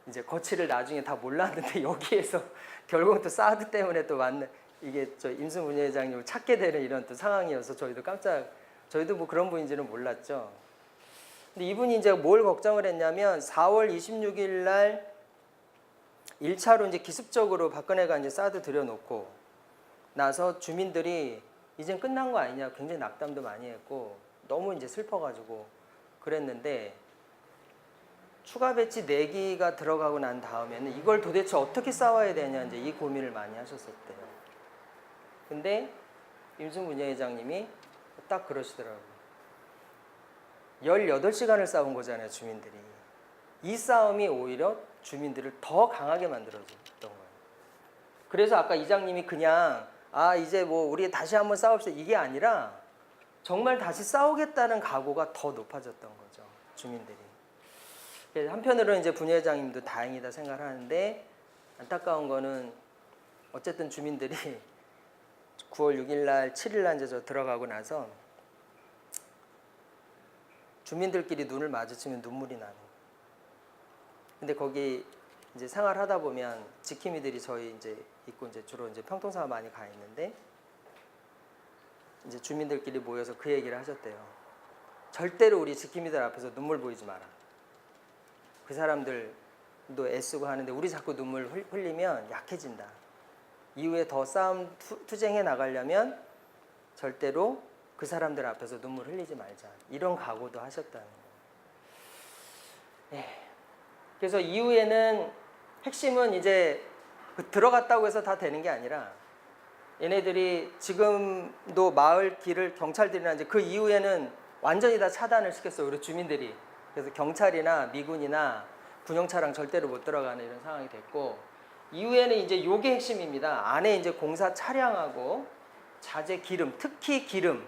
이제 거취를 나중에 다 몰랐는데 여기에서 결국 또 사드 때문에 또 만나, 이게 저 임순분 부녀회장님을 찾게 되는 이런 또 상황이어서 저희도 뭐 그런 분인지는 몰랐죠. 근데 이분이 이제 뭘 걱정을 했냐면 4월 26일 날 1차로 이제 기습적으로 박근혜가 이제 사드 들여놓고 나서 주민들이 이젠 끝난 거 아니냐 굉장히 낙담도 많이 했고 너무 이제 슬퍼가지고 그랬는데, 추가 배치 4기가 들어가고 난 다음에는 이걸 도대체 어떻게 싸워야 되냐 이제 이 고민을 많이 하셨었대요. 근데 임순분 부회장님이 딱 그러시더라고요. 18시간을 싸운 거잖아요, 주민들이. 이 싸움이 오히려 주민들을 더 강하게 만들어줬던 거예요. 그래서 아까 이장님이 그냥 이제 뭐 우리 다시 한번 싸웁시다 이게 아니라 정말 다시 싸우겠다는 각오가 더 높아졌던 거죠, 주민들이. 한편으로는 이제 부회장님도 다행이다 생각하는데, 안타까운 거는 어쨌든 주민들이 9월 6일 날 7일 날 이제 저 들어가고 나서 주민들끼리 눈을 마주치면 눈물이 나는 거예요. 근데 거기 이제 생활하다 보면 지킴이들이 저희 이제 있고 이제 주로 이제 평통사가 많이 가 있는데, 이제 주민들끼리 모여서 그 얘기를 하셨대요. 절대로 우리 지킴이들 앞에서 눈물 보이지 마라. 그 사람들도 애쓰고 하는데 우리 자꾸 눈물 흘리면 약해진다. 이후에 더 싸움 투쟁해 나가려면 절대로 그 사람들 앞에서 눈물 흘리지 말자. 이런 각오도 하셨다는 거예요. 그래서 이후에는 핵심은 이제 들어갔다고 해서 다 되는 게 아니라, 얘네들이 지금도 마을 길을 경찰들이나 이제 그 이후에는 완전히 다 차단을 시켰어요, 우리 주민들이. 그래서 경찰이나 미군이나 군용차량 절대로 못 들어가는 이런 상황이 됐고, 이후에는 이제 요게 핵심입니다. 안에 이제 공사 차량하고 자재 기름, 특히 기름,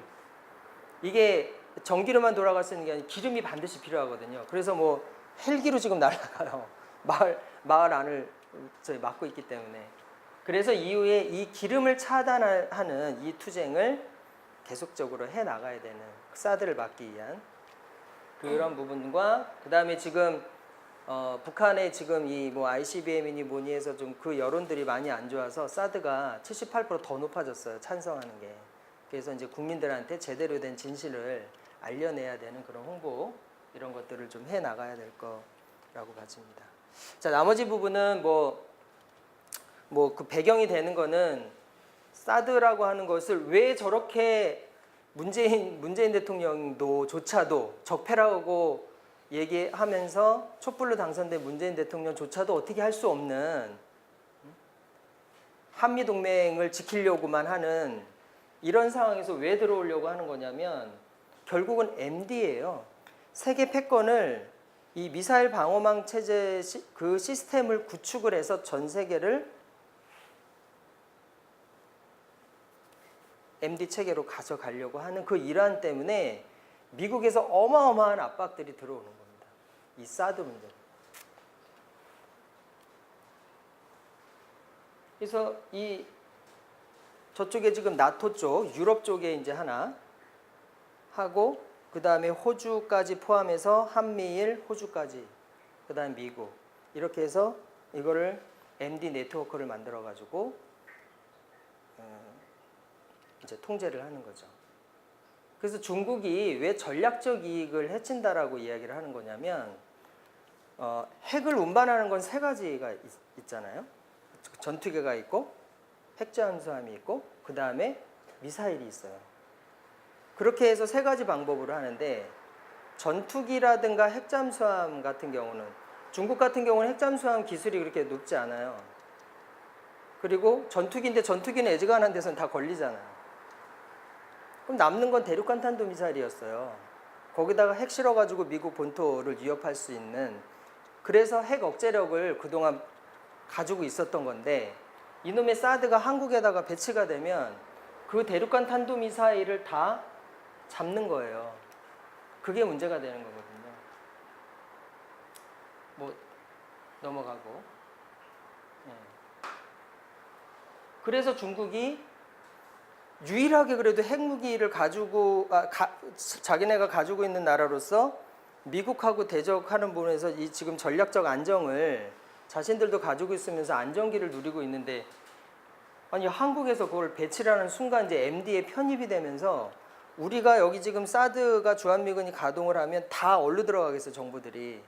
이게 전기로만 돌아갈 수 있는 게 아니라 기름이 반드시 필요하거든요. 그래서 뭐 헬기로 지금 날아가요. 마을 안을 저희 막고 있기 때문에. 그래서 이후에 이 기름을 차단하는 이 투쟁을 계속적으로 해 나가야 되는, 사드를 막기 위한 그런 부분과, 그 다음에 지금 북한의 지금 이 뭐 ICBM이니 뭐니 해서 좀 그 여론들이 많이 안 좋아서 사드가 78%더 높아졌어요, 찬성하는 게. 그래서 이제 국민들한테 제대로 된 진실을 알려내야 되는 그런 홍보, 이런 것들을 좀 해 나가야 될 거라고 봐집니다. 자, 나머지 부분은 뭐 그 배경이 되는 거는, 사드라고 하는 것을 왜 저렇게 문재인 대통령도 조차도 적폐라고 얘기하면서 촛불로 당선된 문재인 대통령조차도 어떻게 할 수 없는 한미 동맹을 지키려고만 하는 이런 상황에서 왜 들어오려고 하는 거냐면, 결국은 MD예요. 세계 패권을, 이 미사일 방어망 체제 그 시스템을 구축을 해서 전 세계를 MD 체계로 가져가려고 하는 그 일환 때문에 미국에서 어마어마한 압박들이 들어오는 겁니다. 이 사드 문제. 그래서 이 저쪽에 지금 나토 쪽, 유럽 쪽에 이제 하나 하고, 그 다음에 호주까지 포함해서 한미일, 호주까지, 그 다음 미국, 이렇게 해서 이거를 MD 네트워크를 만들어 가지고 이제 통제를 하는 거죠. 그래서 중국이 왜 전략적 이익을 해친다라고 이야기를 하는 거냐면, 핵을 운반하는 건 세 가지가 있잖아요. 전투기가 있고 핵잠수함이 있고 그 다음에 미사일이 있어요. 그렇게 해서 세 가지 방법으로 하는데 전투기라든가 핵잠수함 같은 경우는 중국 같은 경우는 핵잠수함 기술이 그렇게 높지 않아요. 그리고 전투기인데 전투기는 애지간한 데서는 다 걸리잖아요. 그럼 남는 건 대륙간 탄도미사일이었어요. 거기다가 핵 실어가지고 미국 본토를 위협할 수 있는, 그래서 핵 억제력을 그동안 가지고 있었던 건데 이놈의 사드가 한국에다가 배치가 되면 그 대륙간 탄도미사일을 다 잡는 거예요. 그게 문제가 되는 거거든요. 뭐 넘어가고. 그래서 중국이 유일하게 그래도 핵무기를 가지고 자기네가 가지고 있는 나라로서 미국하고 대적하는 부분에서 이 지금 전략적 안정을 자신들도 가지고 있으면서 안정기를 누리고 있는데, 아니 한국에서 그걸 배치라는 순간 이제 MD에 편입이 되면서 우리가 여기 지금 사드가 주한미군이 가동을 하면 다 어디로 들어가겠어요? 정보들이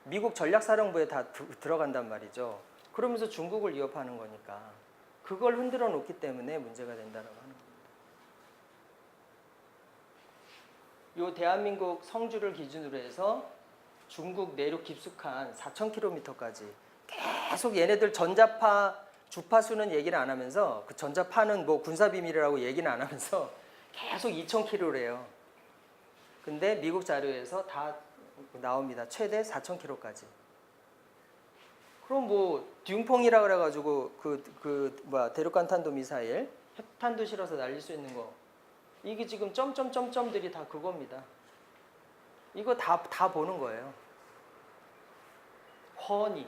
미국 전략사령부에 다 들어간단 말이죠. 그러면서 중국을 위협하는 거니까 그걸 흔들어 놓기 때문에 문제가 된다고 하는 겁니다. 요 대한민국 성주를 기준으로 해서 중국 내륙 깊숙한 4,000km까지 계속 얘네들 전자파 주파수는 얘기를 안 하면서, 그 전자파는 뭐 군사비밀이라고 얘기는 안 하면서 계속 2,000km래요. 근데 미국 자료에서 다 나옵니다. 최대 4,000km까지. 그럼 뭐 듀퐁이라 그래가지고 대륙간 탄도 미사일 핵탄도 실어서 날릴 수 있는 거, 이게 지금 점점점점들이 다 그겁니다. 이거 다 보는 거예요. 훤히.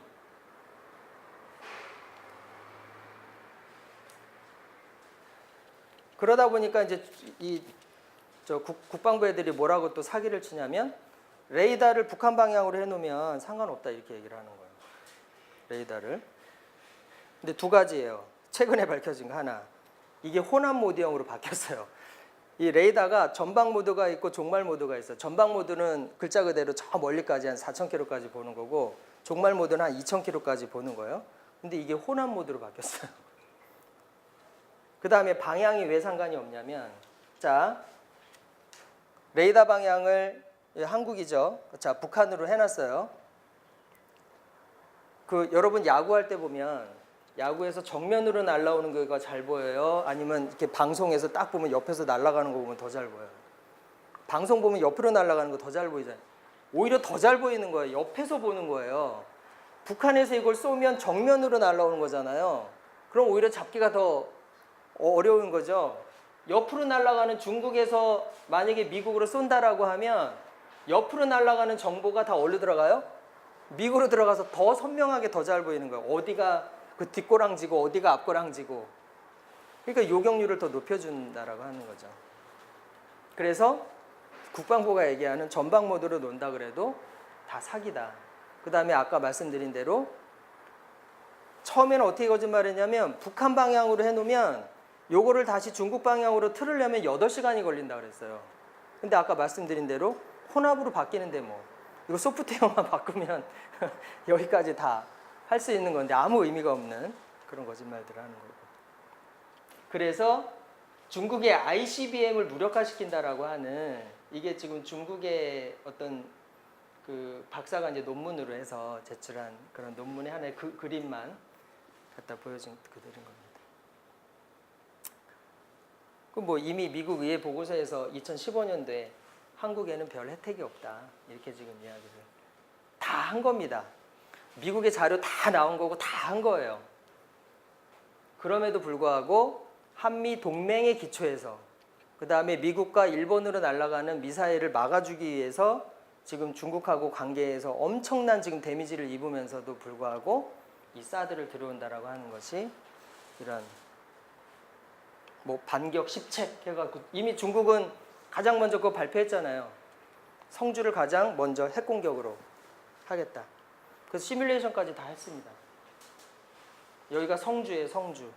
그러다 보니까 이제 국방부 애들이 뭐라고 또 사기를 치냐면 레이더를 북한 방향으로 해놓으면 상관없다 이렇게 얘기를 하는 거예요. 레이더를. 근데 두 가지예요. 최근에 밝혀진 거 하나. 이게 혼합 모드형으로 바뀌었어요. 이 레이더가 전방 모드가 있고 종말 모드가 있어요. 전방 모드는 글자 그대로 저 멀리까지 한 4,000km까지 보는 거고 종말 모드는 한 2,000km까지 보는 거예요. 근데 이게 혼합 모드로 바뀌었어요. 그 다음에 방향이 왜 상관이 없냐면, 자, 레이더 방향을 한국이죠. 자, 북한으로 해놨어요. 여러분 야구할 때 보면 야구에서 정면으로 날아오는 거가 잘 보여요? 아니면 이렇게 방송에서 딱 보면 옆에서 날아가는 거 보면 더 잘 보여요? 방송 보면 옆으로 날아가는 거 더 잘 보이잖아요. 오히려 더 잘 보이는 거예요. 옆에서 보는 거예요. 북한에서 이걸 쏘면 정면으로 날아오는 거잖아요. 그럼 오히려 잡기가 더 어려운 거죠. 옆으로 날아가는, 중국에서 만약에 미국으로 쏜다라고 하면 옆으로 날아가는 정보가 다 어디로 들어가요? 미국으로 들어가서 더 선명하게 더 잘 보이는 거예요. 어디가 그 뒷고랑지고 어디가 앞고랑지고. 그러니까 요격률을 더 높여준다라고 하는 거죠. 그래서 국방부가 얘기하는 전방 모드로 논다 그래도 다 사기다. 그 다음에 아까 말씀드린 대로 처음에는 어떻게 거짓말했냐면 북한 방향으로 해놓으면 요거를 다시 중국 방향으로 틀으려면 8시간이 걸린다 그랬어요. 근데 아까 말씀드린 대로 혼합으로 바뀌는데 뭐 이거 소프트웨어만 바꾸면 여기까지 다 할 수 있는 건데 아무 의미가 없는 그런 거짓말들을 하는 거고. 그래서 중국의 ICBM을 무력화시킨다라고 하는, 이게 지금 중국의 어떤 그 박사가 이제 논문으로 해서 제출한 그런 논문의 하나의 그림만 갖다 보여준 그들인 겁니다. 뭐 이미 미국 의회 보고서에서 2015년도에 한국에는 별 혜택이 없다 이렇게 지금 이야기를 다 한 겁니다. 미국의 자료 다 나온 거고 다 한 거예요. 그럼에도 불구하고 한미 동맹의 기초에서, 그 다음에 미국과 일본으로 날아가는 미사일을 막아주기 위해서 지금 중국하고 관계에서 엄청난 지금 데미지를 입으면서도 불구하고 이 사드를 들어온다라고 하는 것이 이런 뭐 반격 10책 해갖고, 이미 중국은 가장 먼저 그거 발표했잖아요. 성주를 가장 먼저 핵공격으로 하겠다. 그래서 시뮬레이션까지 다 했습니다. 여기가 성주예요, 성주.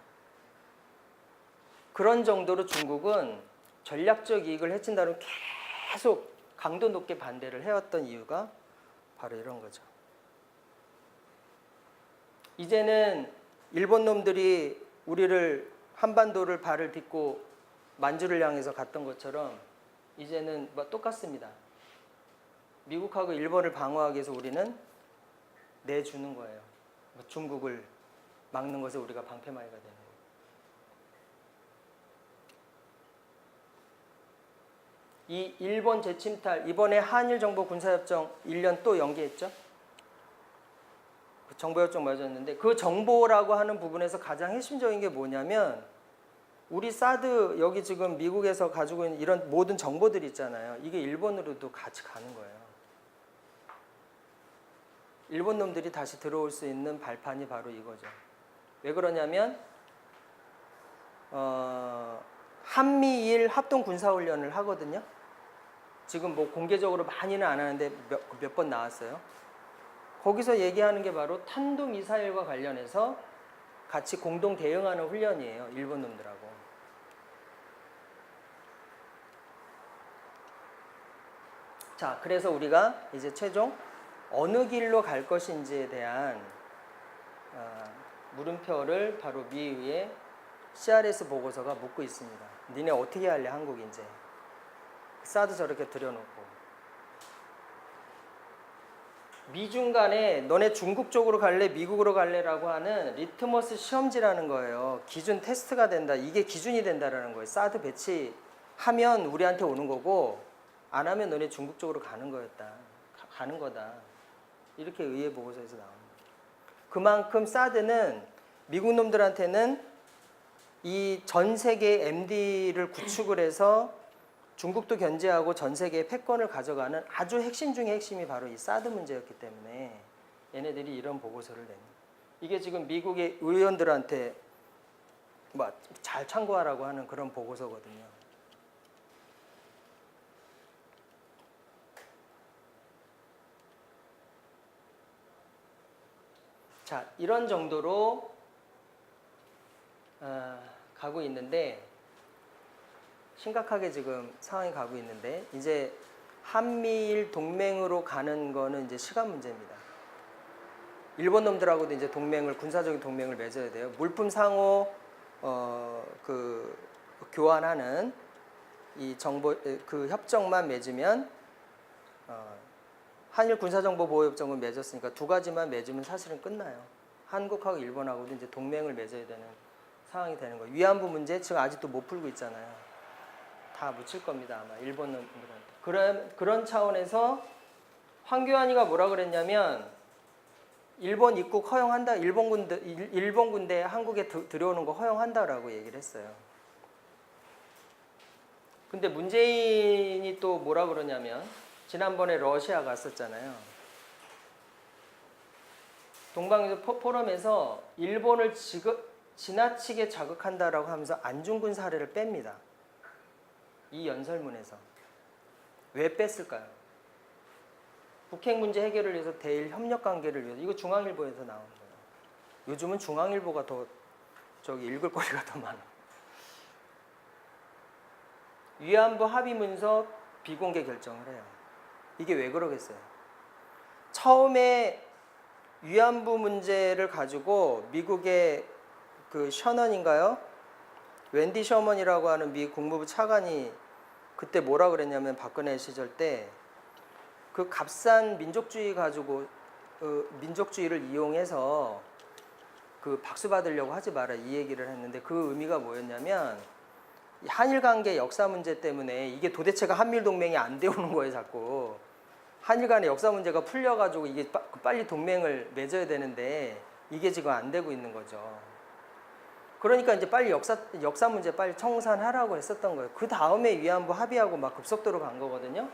그런 정도로 중국은 전략적 이익을 해친다는 계속 강도 높게 반대를 해왔던 이유가 바로 이런 거죠. 이제는 일본 놈들이 우리를 한반도를 발을 딛고 만주를 향해서 갔던 것처럼 이제는 뭐 똑같습니다. 미국하고 일본을 방어하기 위해서 우리는 내주는 거예요. 뭐 중국을 막는 것에 우리가 방패막이가 되는 거예요. 이 일본 재침탈, 이번에 한일 정보 군사협정 1년 또 연기했죠. 그 정보협정 맺었는데 그 정보라고 하는 부분에서 가장 핵심적인 게 뭐냐면 우리 사드 여기 지금 미국에서 가지고 있는 이런 모든 정보들이 있잖아요. 이게 일본으로도 같이 가는 거예요. 일본 놈들이 다시 들어올 수 있는 발판이 바로 이거죠. 왜 그러냐면 한미일 합동 군사훈련을 하거든요. 지금 뭐 공개적으로 많이는 안 하는데 몇 번 나왔어요. 거기서 얘기하는 게 바로 탄도미사일과 관련해서 같이 공동 대응하는 훈련이에요. 일본 놈들하고. 자, 그래서 우리가 이제 최종 어느 길로 갈 것인지에 대한 물음표를 바로 미의의 CRS 보고서가 묻고 있습니다. 니네 어떻게 할래 한국 이제. 사드 저렇게 들여놓고. 미중 간에 너네 중국 쪽으로 갈래 미국으로 갈래라고 하는 리트머스 시험지라는 거예요. 기준 테스트가 된다. 이게 기준이 된다라는 거예요. 사드 배치하면 우리한테 오는 거고 안 하면 너네 중국 쪽으로 가는 거였다. 가는 거다. 이렇게 의회 보고서에서 나옵니다. 그만큼 사드는 미국 놈들한테는 이 전 세계 MD를 구축을 해서 중국도 견제하고 전 세계의 패권을 가져가는 아주 핵심 중의 핵심이 바로 이 사드 문제였기 때문에 얘네들이 이런 보고서를 냅니다. 이게 지금 미국의 의원들한테 뭐 잘 참고하라고 하는 그런 보고서거든요. 자, 이런 정도로 가고 있는데 심각하게 지금 상황이 가고 있는데 이제 한미일 동맹으로 가는 거는 이제 시간 문제입니다. 일본 놈들하고도 이제 동맹을 군사적인 동맹을 맺어야 돼요. 물품 상호 그 교환하는 이 정보 그 협정만 맺으면 한일 군사정보보호협정을 맺었으니까 두 가지만 맺으면 사실은 끝나요. 한국하고 일본하고도 이제 동맹을 맺어야 되는 상황이 되는 거예요. 위안부 문제 지금 아직도 못 풀고 있잖아요. 다 묻힐 겁니다 아마 일본 놈들한테. 그런 차원에서 황교안이가 뭐라 그랬냐면 일본 입국 허용한다. 일본 군대 한국에 들여오는 거 허용한다라고 얘기를 했어요. 근데 문재인이 또 뭐라 그러냐면 지난번에 러시아 갔었잖아요. 동방에서 포럼에서 일본을 지나치게 자극한다라고 하면서 안중근 사례를 뺍니다. 이 연설문에서. 왜 뺐을까요? 북핵 문제 해결을 위해서 대일 협력 관계를 위해서. 이거 중앙일보에서 나온 거예요. 요즘은 중앙일보가 더 읽을 거리가 더 많아. 위안부 합의 문서 비공개 결정을 해요. 이게 왜 그러겠어요? 처음에 위안부 문제를 가지고 미국의 그 셔넌인가요? 웬디 셔먼이라고 하는 미 국무부 차관이 그때 뭐라 그랬냐면 박근혜 시절 때 그 값싼 민족주의 가지고 민족주의를 이용해서 그 박수 받으려고 하지 마라 이 얘기를 했는데 그 의미가 뭐였냐면 한일 관계 역사 문제 때문에 이게 도대체가 한미일 동맹이 안 되오는 거예요 자꾸. 한일 간의 역사 문제가 풀려가지고 이게 빨리 동맹을 맺어야 되는데 이게 지금 안 되고 있는 거죠. 그러니까 이제 빨리 역사 문제 빨리 청산하라고 했었던 거예요. 그 다음에 위안부 합의하고 막 급속도로 간 거거든요.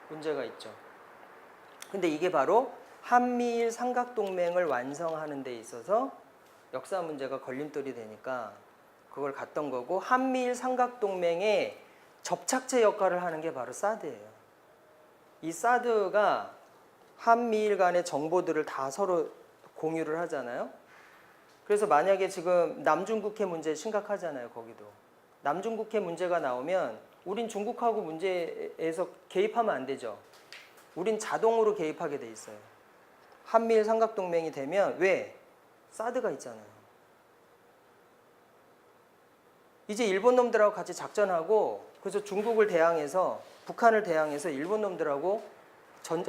문제가 있죠. 근데 이게 바로 한미일 삼각동맹을 완성하는 데 있어서 역사 문제가 걸림돌이 되니까 그걸 갔던 거고 한미일 삼각동맹의 접착제 역할을 하는 게 바로 사드예요. 이 사드가 한미일 간의 정보들을 다 서로 공유를 하잖아요. 그래서 만약에 지금 남중국해 문제 심각하잖아요. 거기도. 남중국해 문제가 나오면 우린 중국하고 문제에서 개입하면 안 되죠. 우린 자동으로 개입하게 돼 있어요. 한미일 삼각동맹이 되면 왜? 사드가 있잖아요. 이제 일본 놈들하고 같이 작전하고 그래서 중국을 대항해서 북한을 대항해서 일본 놈들하고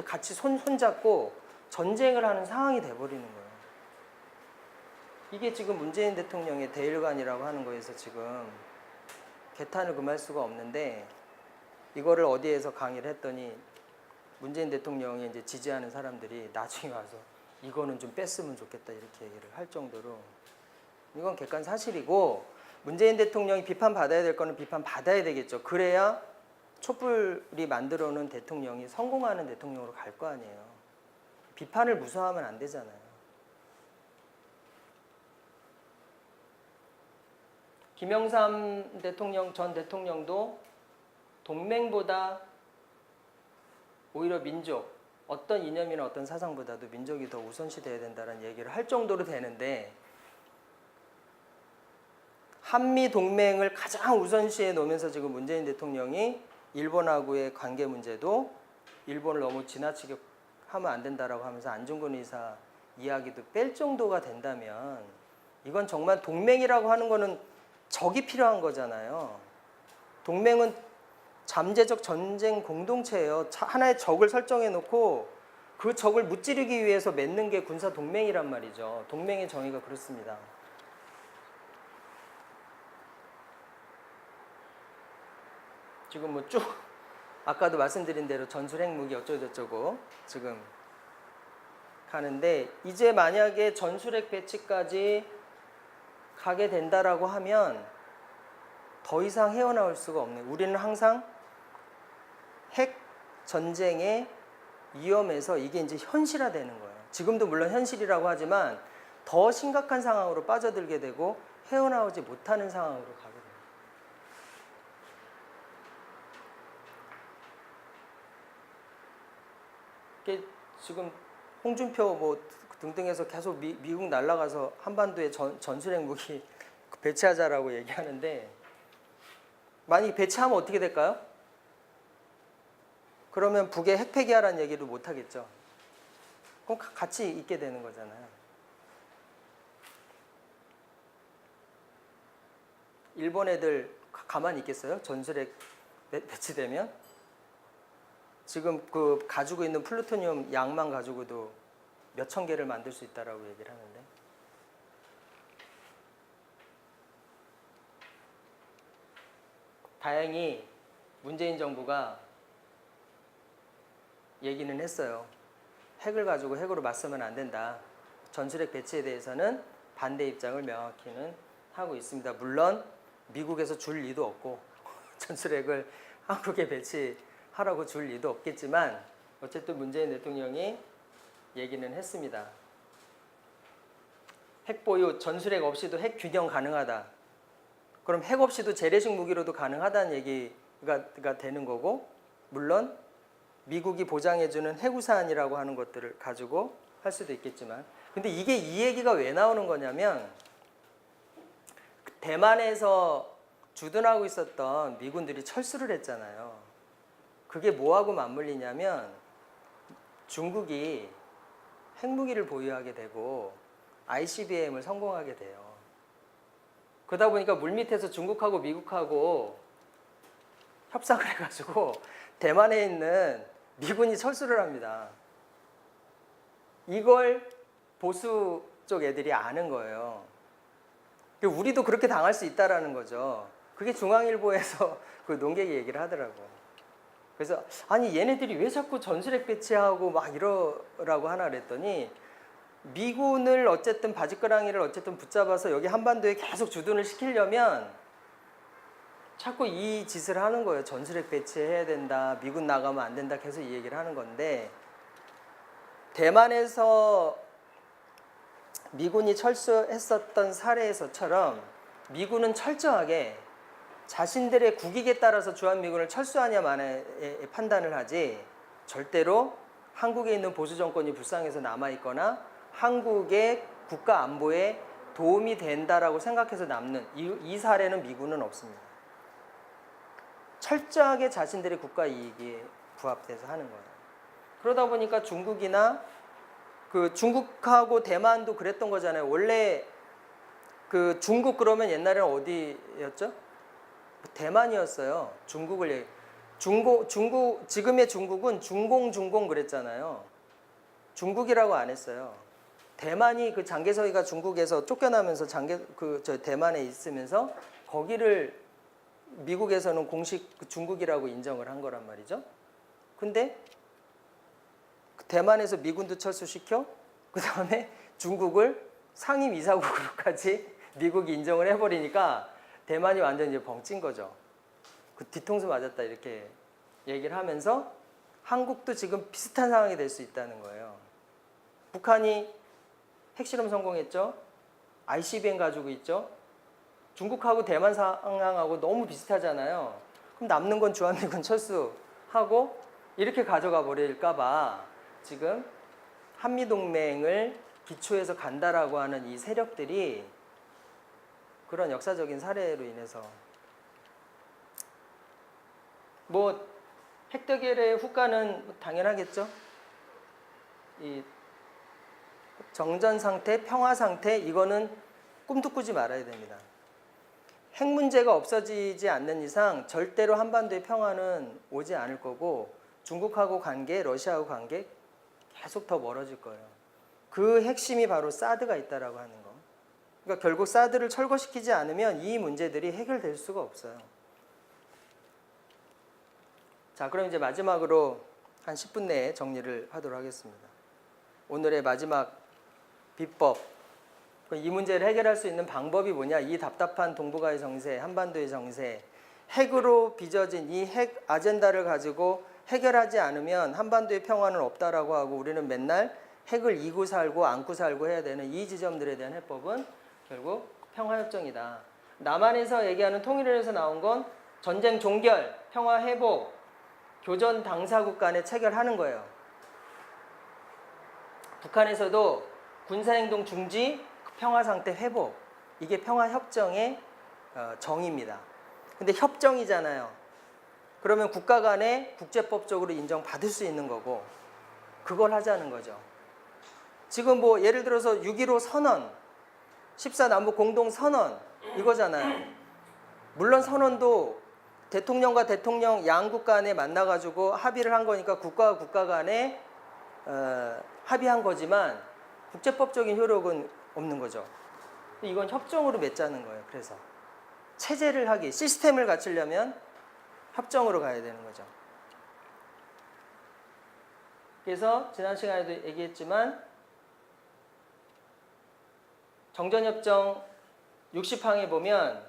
같이 손잡고 전쟁을 하는 상황이 돼버리는 거예요. 이게 지금 문재인 대통령의 대일관이라고 하는 거에서 지금 개탄을 금할 수가 없는데 이거를 어디에서 강의를 했더니 문재인 대통령이 이제 지지하는 사람들이 나중에 와서 이거는 좀 뺐으면 좋겠다 이렇게 얘기를 할 정도로 이건 객관 사실이고 문재인 대통령이 비판받아야 될 거는 비판받아야 되겠죠. 그래야 촛불이 만들어 놓은 대통령이 성공하는 대통령으로 갈 거 아니에요. 비판을 무서워하면 안 되잖아요. 김영삼 대통령 전 대통령도 동맹보다 오히려 민족, 어떤 이념이나 어떤 사상보다도 민족이 더 우선시돼야 된다는 얘기를 할 정도로 되는데 한미 동맹을 가장 우선시해 놓으면서 지금 문재인 대통령이 일본하고의 관계 문제도 일본을 너무 지나치게 하면 안 된다라고 하면서 안중근 의사 이야기도 뺄 정도가 된다면 이건 정말 동맹이라고 하는 거는 적이 필요한 거잖아요. 동맹은 잠재적 전쟁 공동체예요. 하나의 적을 설정해 놓고 그 적을 무찌르기 위해서 맺는 게 군사 동맹이란 말이죠. 동맹의 정의가 그렇습니다. 지금 뭐 쭉 아까도 말씀드린 대로 전술 핵무기 어쩌고저쩌고 지금 가는데 이제 만약에 전술 핵 배치까지 가게 된다라고 하면 더 이상 헤어나올 수가 없네요. 우리는 항상 핵 전쟁의 위험에서 이게 이제 현실화되는 거예요. 지금도 물론 현실이라고 하지만 더 심각한 상황으로 빠져들게 되고 헤어나오지 못하는 상황으로 가게 돼요. 이게 지금 홍준표 뭐 등등해서 계속 미국 날아가서 한반도에 전술핵 무기 배치하자라고 얘기하는데 만약에 배치하면 어떻게 될까요? 그러면 북에 핵 폐기하라는 얘기를 못 하겠죠. 그럼 같이 있게 되는 거잖아요. 일본 애들 가만히 있겠어요? 전술핵 배치되면? 지금 그 가지고 있는 플루토늄 양만 가지고도 몇천 개를 만들 수 있다라고 얘기를 하는데 다행히 문재인 정부가 얘기는 했어요. 핵을 가지고 핵으로 맞서면 안 된다. 전술핵 배치에 대해서는 반대 입장을 명확히는 하고 있습니다. 물론 미국에서 줄 리도 없고 전술핵을 한국에 배치하라고 줄 리도 없겠지만 어쨌든 문재인 대통령이 얘기는 했습니다. 핵 보유, 전술핵 없이도 핵 균형 가능하다. 그럼 핵 없이도 재래식 무기로도 가능하다는 얘기가 되는 거고 물론 미국이 보장해주는 핵우산이라고 하는 것들을 가지고 할 수도 있겠지만 근데 이게 이 얘기가 왜 나오는 거냐면 대만에서 주둔하고 있었던 미군들이 철수를 했잖아요. 그게 뭐하고 맞물리냐면 중국이 핵무기를 보유하게 되고 ICBM을 성공하게 돼요. 그러다 보니까 물밑에서 중국하고 미국하고 협상을 해가지고 대만에 있는 미군이 철수를 합니다. 이걸 보수 쪽 애들이 아는 거예요. 우리도 그렇게 당할 수 있다라는 거죠. 그게 중앙일보에서 그 논객이 얘기를 하더라고요. 그래서 아니 얘네들이 왜 자꾸 전술핵 배치하고 막 이러라고 하나 그랬더니 미군을 어쨌든 바지가랑이를 어쨌든 붙잡아서 여기 한반도에 계속 주둔을 시키려면 자꾸 이 짓을 하는 거예요. 전술핵 배치해야 된다. 미군 나가면 안 된다. 계속 이 얘기를 하는 건데 대만에서 미군이 철수했었던 사례에서처럼 미군은 철저하게 자신들의 국익에 따라서 주한미군을 철수하냐 마냐의 판단을 하지 절대로 한국에 있는 보수 정권이 불쌍해서 남아있거나 한국의 국가 안보에 도움이 된다라고 생각해서 남는 이 사례는 미군은 없습니다. 철저하게 자신들의 국가 이익에 부합돼서 하는 거예요. 그러다 보니까 중국이나 그 중국하고 대만도 그랬던 거잖아요. 원래 그 중국 그러면 옛날에는 어디였죠? 대만이었어요. 중국 지금의 중국은 중공 그랬잖아요. 중국이라고 안 했어요. 대만이 그 장개석이가 중국에서 쫓겨나면서 대만에 있으면서 거기를 미국에서는 공식 중국이라고 인정을 한 거란 말이죠. 근데 대만에서 미군도 철수시켜 그 다음에 중국을 상임이사국으로까지 미국이 인정을 해버리니까 대만이 완전 이제 벙찐 거죠. 그 뒤통수 맞았다 이렇게 얘기를 하면서 한국도 지금 비슷한 상황이 될 수 있다는 거예요. 북한이 핵실험 성공했죠. ICBM 가지고 있죠. 중국하고 대만 상황하고 너무 비슷하잖아요. 그럼 남는 건 주한미군 철수하고 이렇게 가져가 버릴까 봐 지금 한미동맹을 기초해서 간다라고 하는 이 세력들이 그런 역사적인 사례로 인해서 뭐 핵대결의 후과는 당연하겠죠. 이 정전 상태, 평화 상태 이거는 꿈도 꾸지 말아야 됩니다. 핵 문제가 없어지지 않는 이상 절대로 한반도의 평화는 오지 않을 거고 중국하고 관계, 러시아하고 관계 계속 더 멀어질 거예요. 그 핵심이 바로 사드가 있다라고 하는 거. 그러니까 결국 사드를 철거시키지 않으면 이 문제들이 해결될 수가 없어요. 자, 그럼 이제 마지막으로 한 10분 내에 정리를 하도록 하겠습니다. 오늘의 마지막 비법. 이 문제를 해결할 수 있는 방법이 뭐냐? 이 답답한 동북아의 정세, 한반도의 정세, 핵으로 빚어진 이 핵 아젠다를 가지고 해결하지 않으면 한반도의 평화는 없다라고 하고 우리는 맨날 핵을 이고 살고 안고 살고 해야 되는 이 지점들에 대한 해법은 결국 평화협정이다. 남한에서 얘기하는 통일에서 나온 건 전쟁 종결, 평화 회복, 교전 당사국 간에 체결하는 거예요. 북한에서도 군사행동 중지, 평화상태 회복. 이게 평화협정의 정의입니다. 근데 협정이잖아요. 그러면 국가 간에 국제법적으로 인정받을 수 있는 거고 그걸 하자는 거죠. 지금 뭐 예를 들어서 6.15 선언, 14남북 공동선언 이거잖아요. 물론 선언도 대통령과 대통령 양국 간에 만나가지고 합의를 한 거니까 국가와 국가 간에 합의한 거지만 국제법적인 효력은 없는 거죠. 이건 협정으로 맺자는 거예요. 그래서 체제를 시스템을 갖추려면 협정으로 가야 되는 거죠. 그래서 지난 시간에도 얘기했지만 정전협정 60항에 보면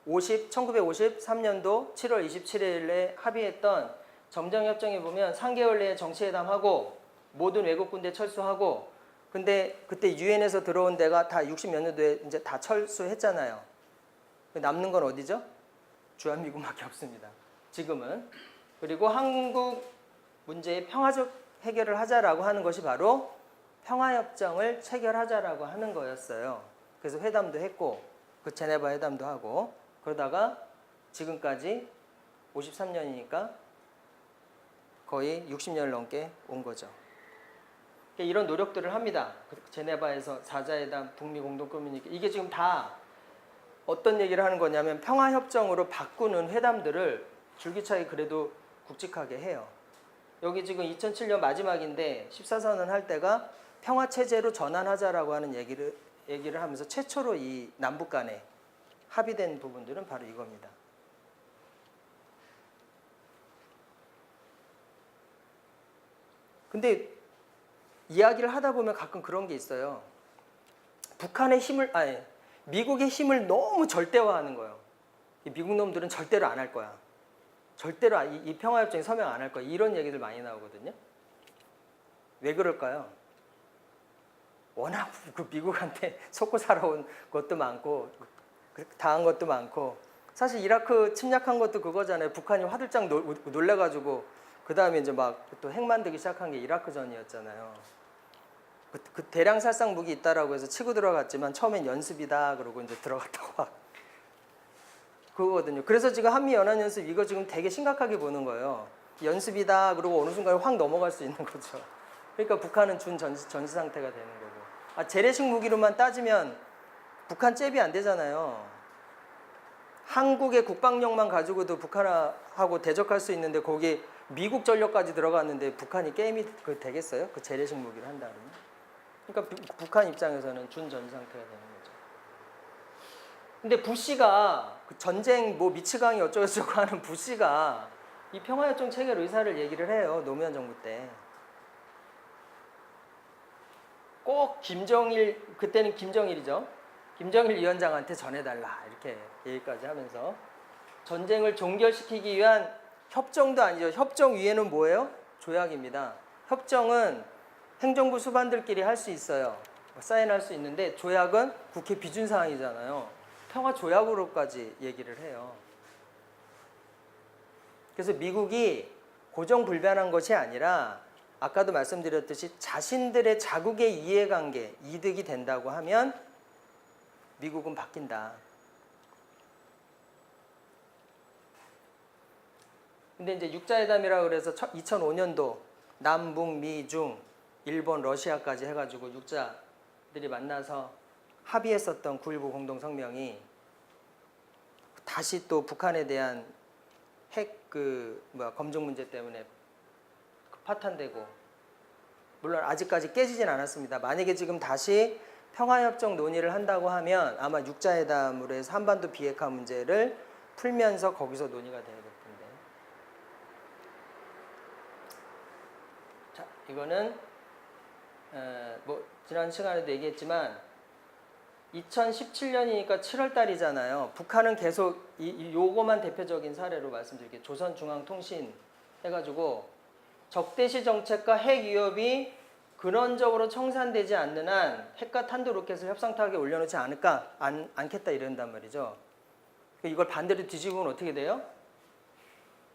1953년도 7월 27일에 합의했던 정전협정에 보면 3개월 내에 정치회담하고 모든 외국 군대 철수하고 근데 그때 유엔에서 들어온 데가 다 60몇 년도에 이제 다 철수했잖아요. 남는 건 어디죠? 주한미군밖에 없습니다. 지금은. 그리고 한국 문제의 평화적 해결을 하자라고 하는 것이 바로 평화협정을 체결하자라고 하는 거였어요. 그래서 회담도 했고 그 제네바 회담도 하고 그러다가 지금까지 53년이니까 거의 60년을 넘게 온 거죠. 이런 노력들을 합니다. 제네바에서 사자회담, 북미 공동커뮤니케 이게 지금 다 어떤 얘기를 하는 거냐면 평화협정으로 바꾸는 회담들을 줄기차게 그래도 굵직하게 해요. 여기 지금 2007년 마지막인데 14선언 할 때가 평화체제로 전환하자라고 하는 얘기를 하면서 최초로 이 남북 간에 합의된 부분들은 바로 이겁니다. 근데 이야기를 하다 보면 가끔 그런 게 있어요. 미국의 힘을 너무 절대화하는 거예요. 미국 놈들은 절대로 안 할 거야. 절대로 이 평화협정에 서명 안 할 거야. 이런 얘기들 많이 나오거든요. 왜 그럴까요? 워낙 그 미국한테 속고 살아온 것도 많고 당한 것도 많고 사실 이라크 침략한 것도 그거잖아요. 북한이 화들짝 놀래가지고 그 다음에 이제 막 또 핵 만들기 시작한 게 이라크전이었잖아요. 그 대량 살상 무기 있다라고 해서 치고 들어갔지만 처음엔 연습이다 그러고 이제 들어갔다고 막 그거거든요. 그래서 지금 한미 연합연습 이거 지금 되게 심각하게 보는 거예요. 연습이다 그러고 어느 순간에 확 넘어갈 수 있는 거죠. 그러니까 북한은 전시 상태가 되는 거고. 재래식 무기로만 따지면 북한 잽이 안 되잖아요. 한국의 국방력만 가지고도 북한하고 대적할 수 있는데 거기 미국 전력까지 들어갔는데 북한이 게임이 되겠어요? 그 재래식 무기를 한다면. 그러니까 북한 입장에서는 준전시 상태가 되는 거죠. 근데 부시가 그 전쟁 뭐 미치광이 어쩌고저쩌고 하는 부시가 이 평화협정 체결 의사를 얘기를 해요. 노무현 정부 때. 꼭 김정일, 그때는 김정일이죠. 김정일 위원장한테 전해달라 이렇게 얘기까지 하면서 전쟁을 종결시키기 위한 협정도 아니죠. 협정 위에는 뭐예요? 조약입니다. 협정은 행정부 수반들끼리 할 수 있어요. 사인할 수 있는데 조약은 국회 비준사항이잖아요. 평화조약으로까지 얘기를 해요. 그래서 미국이 고정불변한 것이 아니라 아까도 말씀드렸듯이 자신들의 자국의 이해관계, 이득이 된다고 하면 미국은 바뀐다. 근데 이제 육자회담이라고 그래서 2005년도 남북, 미, 중, 일본, 러시아까지 해가지고 육자들이 만나서 합의했었던 9.19 공동성명이 다시 또 북한에 대한 핵 검증 문제 때문에 파탄되고, 물론 아직까지 깨지진 않았습니다. 만약에 지금 다시 평화협정 논의를 한다고 하면 아마 육자회담으로 해서 한반도 비핵화 문제를 풀면서 거기서 논의가 돼야 될 텐데. 자, 이거는 뭐 지난 시간에도 얘기했지만 2017년이니까 7월 달이잖아요. 북한은 계속 요거만 대표적인 사례로 말씀드릴게요. 조선중앙통신 해가지고 적대시 정책과 핵 위협이 근원적으로 청산되지 않는 한 핵과 탄도 로켓을 협상 타격에 올려놓지 않겠다 이런단 말이죠. 이걸 반대로 뒤집으면 어떻게 돼요?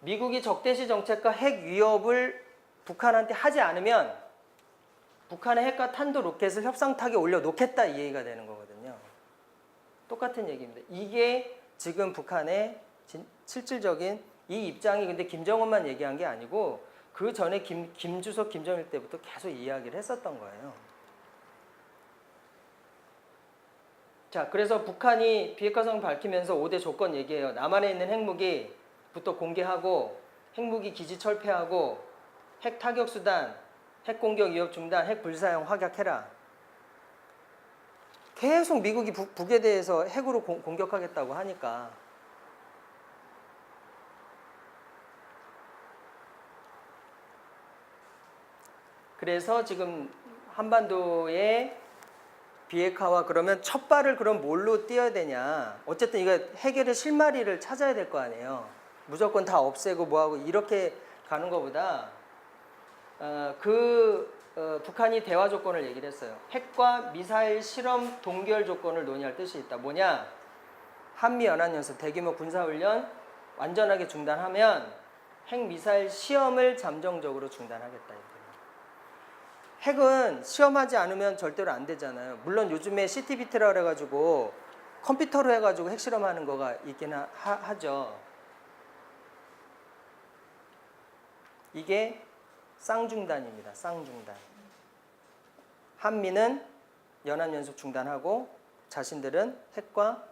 미국이 적대시 정책과 핵 위협을 북한한테 하지 않으면 북한의 핵과 탄도 로켓을 협상 타격에 올려놓겠다 이 얘기가 되는 거거든요. 똑같은 얘기입니다. 이게 지금 북한의 실질적인 이 입장이 근데 김정은만 얘기한 게 아니고 그 전에 김주석, 김정일 때부터 계속 이야기를 했었던 거예요. 자, 그래서 북한이 비핵화성을 밝히면서 5대 조건 얘기해요. 남한에 있는 핵무기부터 공개하고 핵무기 기지 철폐하고 핵 타격 수단, 핵 공격 위협 중단, 핵 불사용 확약해라. 계속 미국이 북에 대해서 핵으로 공격하겠다고 하니까 그래서 지금 한반도의 비핵화와 그러면 첫 발을 그럼 뭘로 띄어야 되냐. 어쨌든 이거 해결의 실마리를 찾아야 될 거 아니에요. 무조건 다 없애고 뭐하고 이렇게 가는 것보다 북한이 대화 조건을 얘기를 했어요. 핵과 미사일 실험 동결 조건을 논의할 뜻이 있다. 뭐냐? 한미연합연습 대규모 군사훈련 완전하게 중단하면 핵미사일 시험을 잠정적으로 중단하겠다. 핵은 시험하지 않으면 절대로 안 되잖아요. 물론 요즘에 CTBT라 그래가지고 컴퓨터로 해가지고 핵실험하는 거가 있긴 하죠. 이게 쌍중단입니다. 쌍중단. 한미는 연합연습 중단하고 자신들은 핵과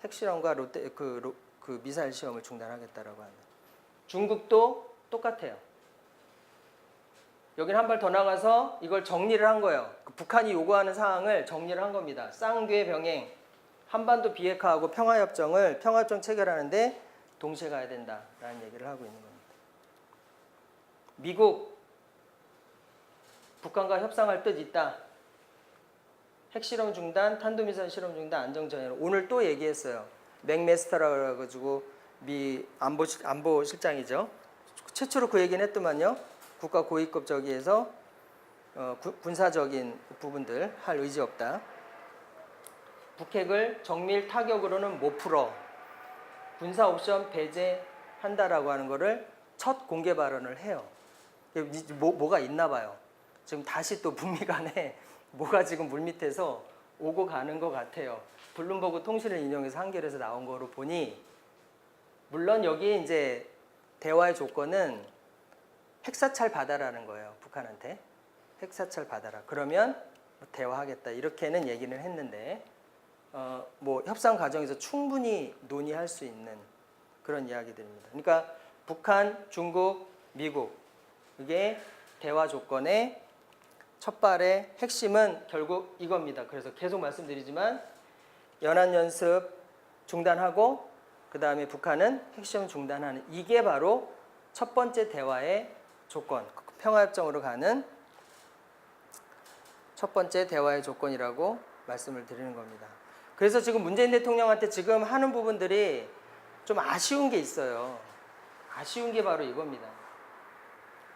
핵실험과 그 미사일 시험을 중단하겠다라고 합니다. 중국도 똑같아요. 여기는 한 발 더 나가서 이걸 정리를 한 거예요. 북한이 요구하는 사항을 정리를 한 겁니다. 쌍궤 병행, 한반도 비핵화하고 평화협정 체결하는데 동시에 가야 된다라는 얘기를 하고 있는 겁니다. 미국, 북한과 협상할 뜻 있다. 핵실험 중단, 탄도미사일 실험 중단, 안정전열. 오늘 또 얘기했어요. 맥메스터라고 해가지고 미 안보실장이죠. 최초로 그 얘기는 했더만요. 국가 고위급 저기에서 군사적인 부분들 할 의지 없다. 북핵을 정밀 타격으로는 못 풀어. 군사 옵션 배제한다라고 하는 거를 첫 공개 발언을 해요. 뭐가 있나 봐요. 지금 다시 또 북미 간에 뭐가 지금 물밑에서 오고 가는 것 같아요. 블룸버그 통신을 인용해서 한겨레에서 나온 거로 보니 물론 여기에 이제 대화의 조건은 핵사찰 받아라는 거예요. 북한한테. 핵 사찰 받아라. 그러면 뭐 대화하겠다. 이렇게는 얘기를 했는데 뭐 협상 과정에서 충분히 논의할 수 있는 그런 이야기들입니다. 그러니까 북한, 중국, 미국 이게 대화 조건의 첫 발의 핵심은 결국 이겁니다. 그래서 계속 말씀드리지만 연합연습 중단하고 그 다음에 북한은 핵시험 중단하는 이게 바로 첫 번째 대화의 조건, 평화협정으로 가는 첫 번째 대화의 조건이라고 말씀을 드리는 겁니다. 그래서 지금 문재인 대통령한테 지금 하는 부분들이 좀 아쉬운 게 있어요. 아쉬운 게 바로 이겁니다.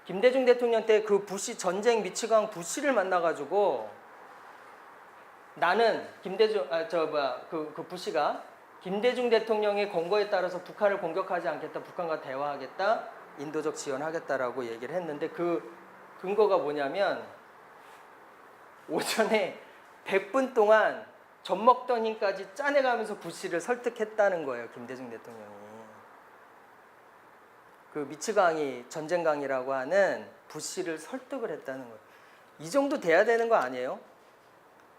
김대중 대통령 때 그 부시 전쟁 미치광 부시를 만나가지고 나는 그 부시가 김대중 대통령의 권고에 따라서 북한을 공격하지 않겠다, 북한과 대화하겠다, 인도적 지원하겠다라고 얘기를 했는데 그 근거가 뭐냐면 오전에 100분 동안 젖 먹던 힘까지 짜내가면서 부시를 설득했다는 거예요. 김대중 대통령이. 그 미치광이 전쟁강이라고 하는 부시를 설득을 했다는 거예요. 이 정도 돼야 되는 거 아니에요?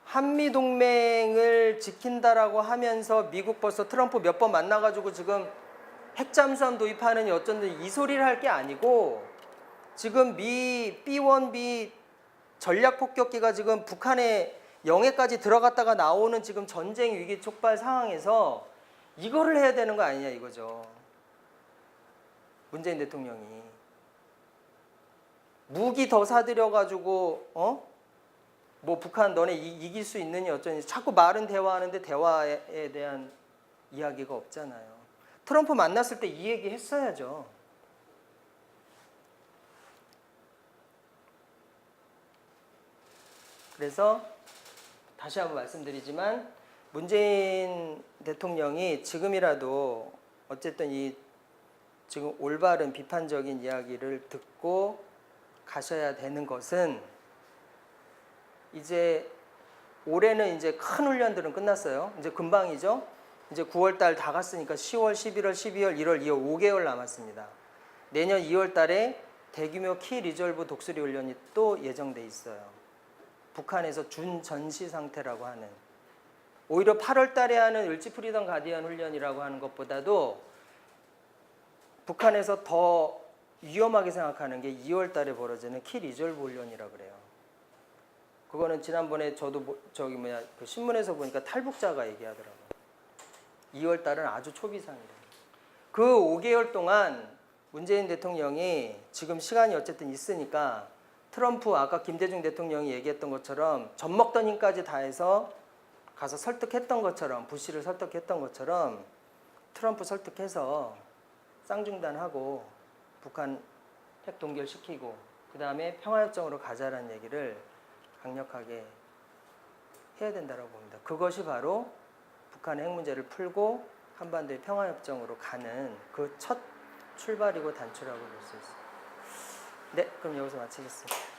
한미동맹을 지킨다라고 하면서 미국 벌써 트럼프 몇 번 만나가지고 지금 핵잠수함 도입하느니 어쩐지 이 소리를 할 게 아니고 지금 미 B-1B 전략폭격기가 지금 북한의 영해까지 들어갔다가 나오는 지금 전쟁 위기 촉발 상황에서 이거를 해야 되는 거 아니냐 이거죠. 문재인 대통령이 무기 더 사들여가지고 뭐 북한 너네 이길 수 있느니 어쩌니 자꾸 말은 대화하는데 대화에 대한 이야기가 없잖아요. 트럼프 만났을 때 이 얘기 했어야죠. 그래서 다시 한번 말씀드리지만 문재인 대통령이 지금이라도 어쨌든 이 지금 올바른 비판적인 이야기를 듣고 가셔야 되는 것은 이제 올해는 이제 큰 훈련들은 끝났어요. 이제 금방이죠. 이제 9월 달 다 갔으니까 10월, 11월, 12월, 1월, 2월 5개월 남았습니다. 내년 2월 달에 대규모 키 리졸브 독수리 훈련이 또 예정돼 있어요. 북한에서 준전시 상태라고 하는 오히려 8월 달에 하는 을지 프리덤 가디언 훈련이라고 하는 것보다도 북한에서 더 위험하게 생각하는 게 2월 달에 벌어지는 키 리졸브 훈련이라고 그래요. 그거는 지난번에 저도 그 신문에서 보니까 탈북자가 얘기하더라고요. 2월 달은 아주 초비상이래요. 그 5개월 동안 문재인 대통령이 지금 시간이 어쨌든 있으니까 트럼프 아까 김대중 대통령이 얘기했던 것처럼 젖 먹던 힘까지 다해서 가서 설득했던 것처럼 부시를 설득했던 것처럼 트럼프 설득해서 쌍중단하고 북한 핵 동결시키고 그 다음에 평화협정으로 가자라는 얘기를 강력하게 해야 된다고 봅니다. 그것이 바로 북한의 핵 문제를 풀고 한반도의 평화협정으로 가는 그 첫 출발이고 단추라고 볼 수 있습니다. 네, 그럼 여기서 마치겠습니다.